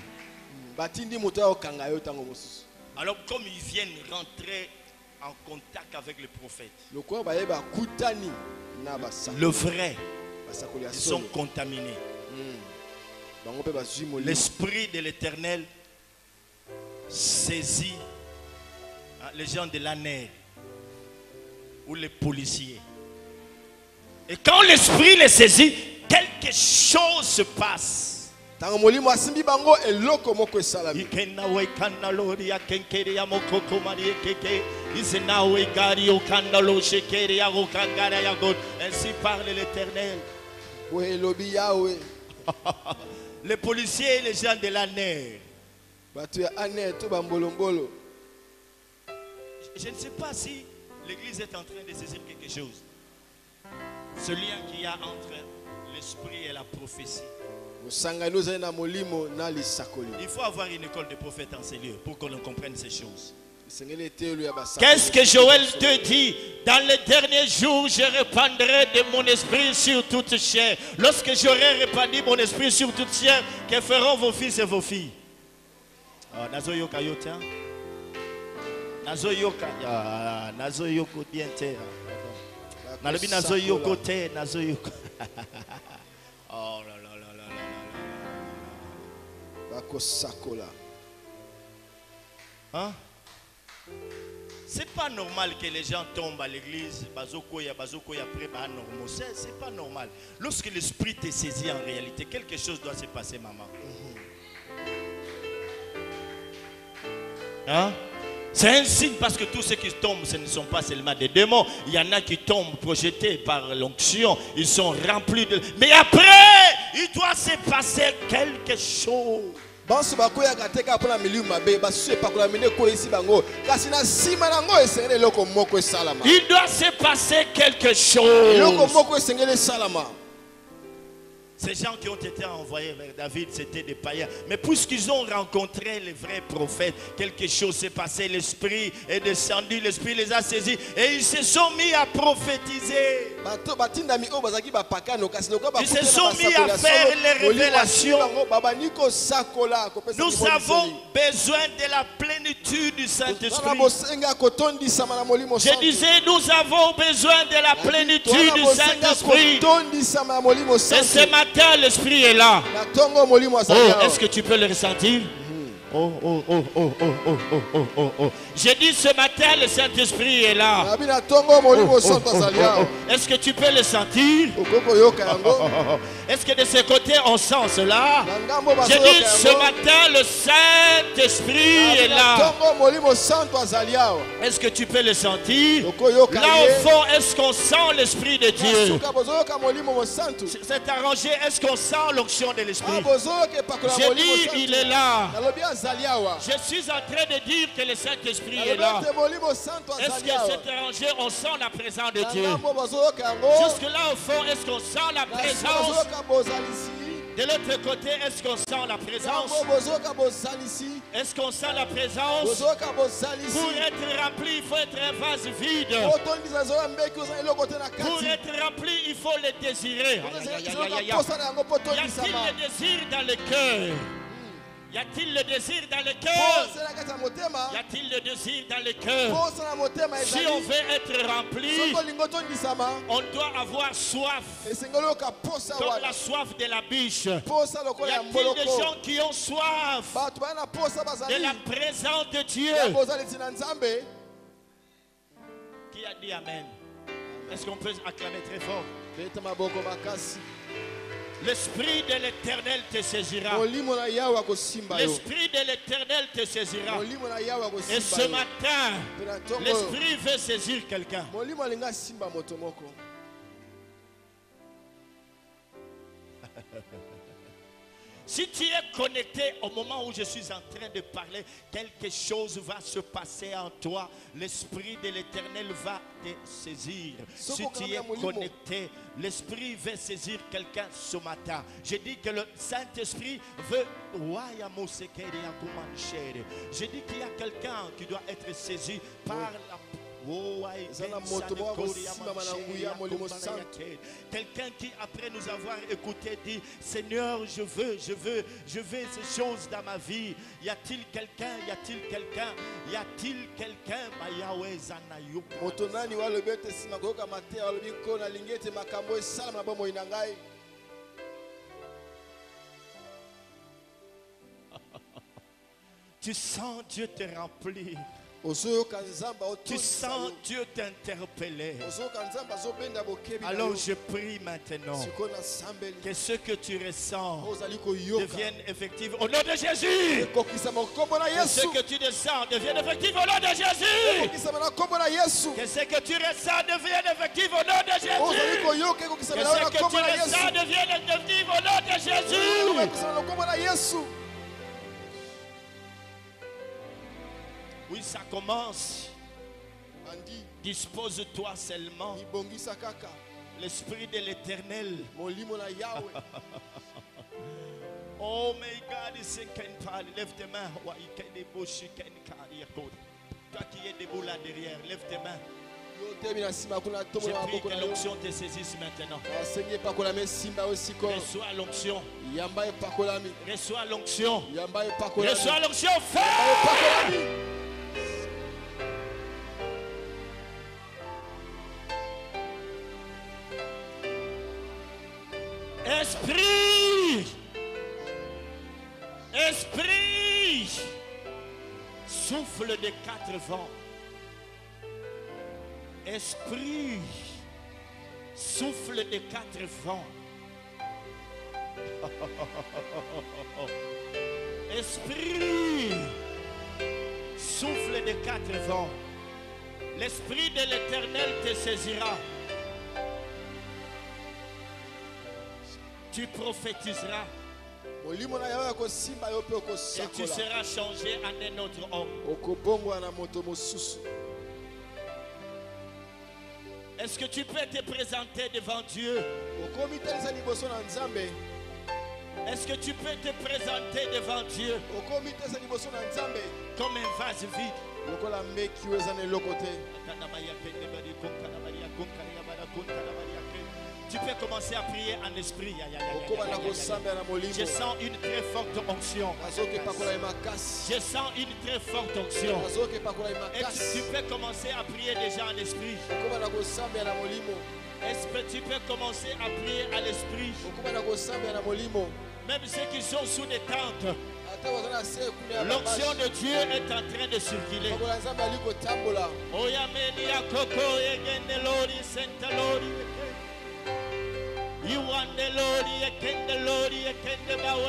Alors comme ils viennent rentrer en contact avec le prophète, le vrai, ils sont contaminés. L'Esprit de l'Éternel saisit les gens de l'année ou les policiers. Et quand l'Esprit les saisit, quelque chose se passe. Ainsi parle l'Éternel. Les policiers et les gens de la neige. Je ne sais pas si l'Église est en train de saisir quelque chose. Ce lien qu'il y a entre l'esprit et la prophétie. Il faut avoir une école de prophètes en ces lieux pour qu'on comprenne ces choses. Qu'est-ce que Joël te dit? Dans les derniers jours, je répandrai de mon esprit sur toute chair. Lorsque j'aurai répandu mon esprit sur toute chair, que feront vos fils et vos filles? Nazoyoka yota. Nazoyoka. Nazoyoko diente. Nalobi nazoyoko te. Nazoyoko. Oh là là là là là là. Hein? C'est pas normal que les gens tombent à l'église, c'est pas normal. Lorsque l'esprit te saisit en réalité, quelque chose doit se passer, maman. Hein? C'est un signe parce que tous ceux qui tombent, ce ne sont pas seulement des démons. Il y en a qui tombent projetés par l'onction, ils sont remplis de... Mais après, il doit se passer quelque chose. Il doit se passer quelque chose. Ces gens qui ont été envoyés vers David, c'était des païens. Mais puisqu'ils ont rencontré les vrais prophètes, quelque chose s'est passé. L'esprit est descendu, l'esprit les a saisis et ils se sont mis à prophétiser. Ils se sont mis à faire les révélations. Nous avons besoin de la plénitude du Saint-Esprit. Je disais, nous avons besoin de la plénitude du Saint-Esprit. Et ce matin, l'esprit est là. Oh, est-ce que tu peux le ressentir? Oh, oh, oh, oh, oh, oh, oh, oh, oh. J'ai dit ce matin, le Saint-Esprit est là. Est-ce que tu peux le sentir? Est-ce que de ce côté on sent cela? J'ai dit ce matin, le Saint-Esprit est là. Est-ce que tu peux le sentir? Là au fond, est-ce qu'on sent l'Esprit de Dieu? C'est arrangé, est-ce qu'on sent l'onction de l'Esprit? J'ai dit, il est là. Je suis en train de dire que le Saint-Esprit est là. Est-ce que c'est arrangé? On sent la présence de Dieu. Jusque là au fond, est-ce qu'on sent la présence? De l'autre côté, est-ce qu'on sent la présence? Est-ce qu'on sent la présence? Pour être rempli, il faut être un vase vide. Pour être rempli, il faut le désirer. Y a-t-il le désir dans le cœur? Y a-t-il le désir dans le cœur? Y a-t-il le désir dans le cœur? Si on veut être rempli, on doit avoir soif. Comme la soif de la biche. Y a-t-il des gens qui ont soif de la présence de Dieu? Qui a dit Amen? Est-ce qu'on peut acclamer très fort? L'Esprit de l'Éternel te saisira. L'Esprit de l'Éternel te saisira. Et ce matin, l'Esprit veut saisir quelqu'un. Si tu es connecté au moment où je suis en train de parler, quelque chose va se passer en toi. L'Esprit de l'Éternel va te saisir. Si tu es connecté, l'Esprit veut saisir quelqu'un ce matin. Je dis que le Saint-Esprit veut... Je dis qu'il y a quelqu'un qui doit être saisi par la... Quelqu'un qui après nous avoir écouté dit Seigneur je veux ces choses dans ma vie. Y a-t-il quelqu'un Tu sens Dieu te remplir. Tu sens Dieu t'interpeller. Alors je prie maintenant que ce que tu ressens devienne effectif au nom de Jésus. Que ce que tu ressens devienne effectif au nom de Jésus. Que ce que tu ressens devienne effectif au nom de Jésus. Que ce que tu ressens devienne effectif au nom de Jésus. Oui, ça commence. Dispose-toi seulement. L'Esprit de l'Éternel. Oh my God, lève tes mains. Toi qui es debout là derrière, lève tes mains. Je prie que l'onction te saisisse maintenant. Reçois l'onction. Reçois l'onction. Reçois l'onction. Esprit, souffle de quatre vents. Esprit, souffle de quatre vents. Esprit, souffle de quatre vents. L'Esprit de l'Éternel te saisira. Tu prophétiseras. Et tu seras changé en un autre homme. Est-ce que tu peux te présenter devant Dieu? Est-ce que tu peux te présenter devant Dieu comme un vase vide? Tu peux commencer à prier en esprit. Je sens une très forte onction. Je sens une très forte onction. Et tu peux commencer à prier déjà en esprit. Est-ce que tu peux commencer à prier à l'esprit? Même ceux qui sont sous des tentes, l'onction de Dieu est en train de circuler. You want the Lord, you can the Lord, you can the Lord,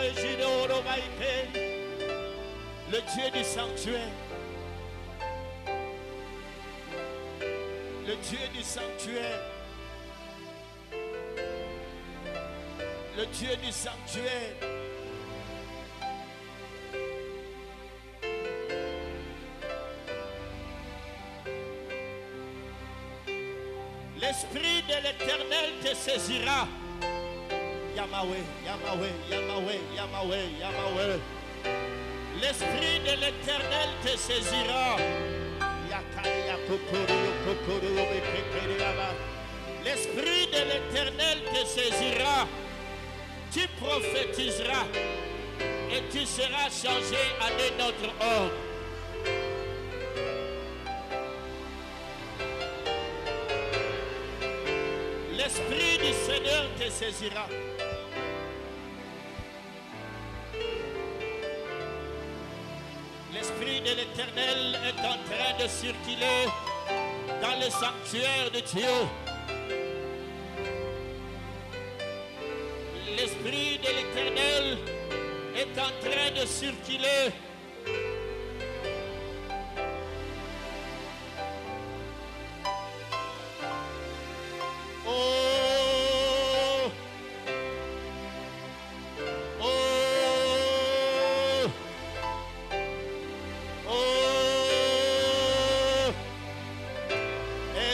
le Dieu du sanctuaire. Le Dieu du sanctuaire. Le Dieu du sanctuaire. L'Esprit de l'Éternel te saisira. Yahweh, Yahweh, Yahweh, Yahweh, Yahweh. L'Esprit de l'Éternel te saisira. L'Esprit de l'Éternel te saisira. Tu prophétiseras et tu seras changé en un autre homme. L'Esprit du Seigneur te saisira. L'Esprit de l'Éternel est en train de circuler dans le sanctuaire de Dieu. L'Esprit de l'Éternel est en train de circuler.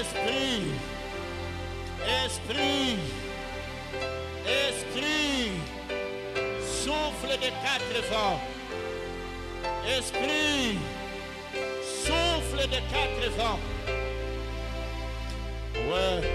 Esprit, esprit, esprit, souffle de 4 vents. Esprit, souffle de 4 vents. Ouais.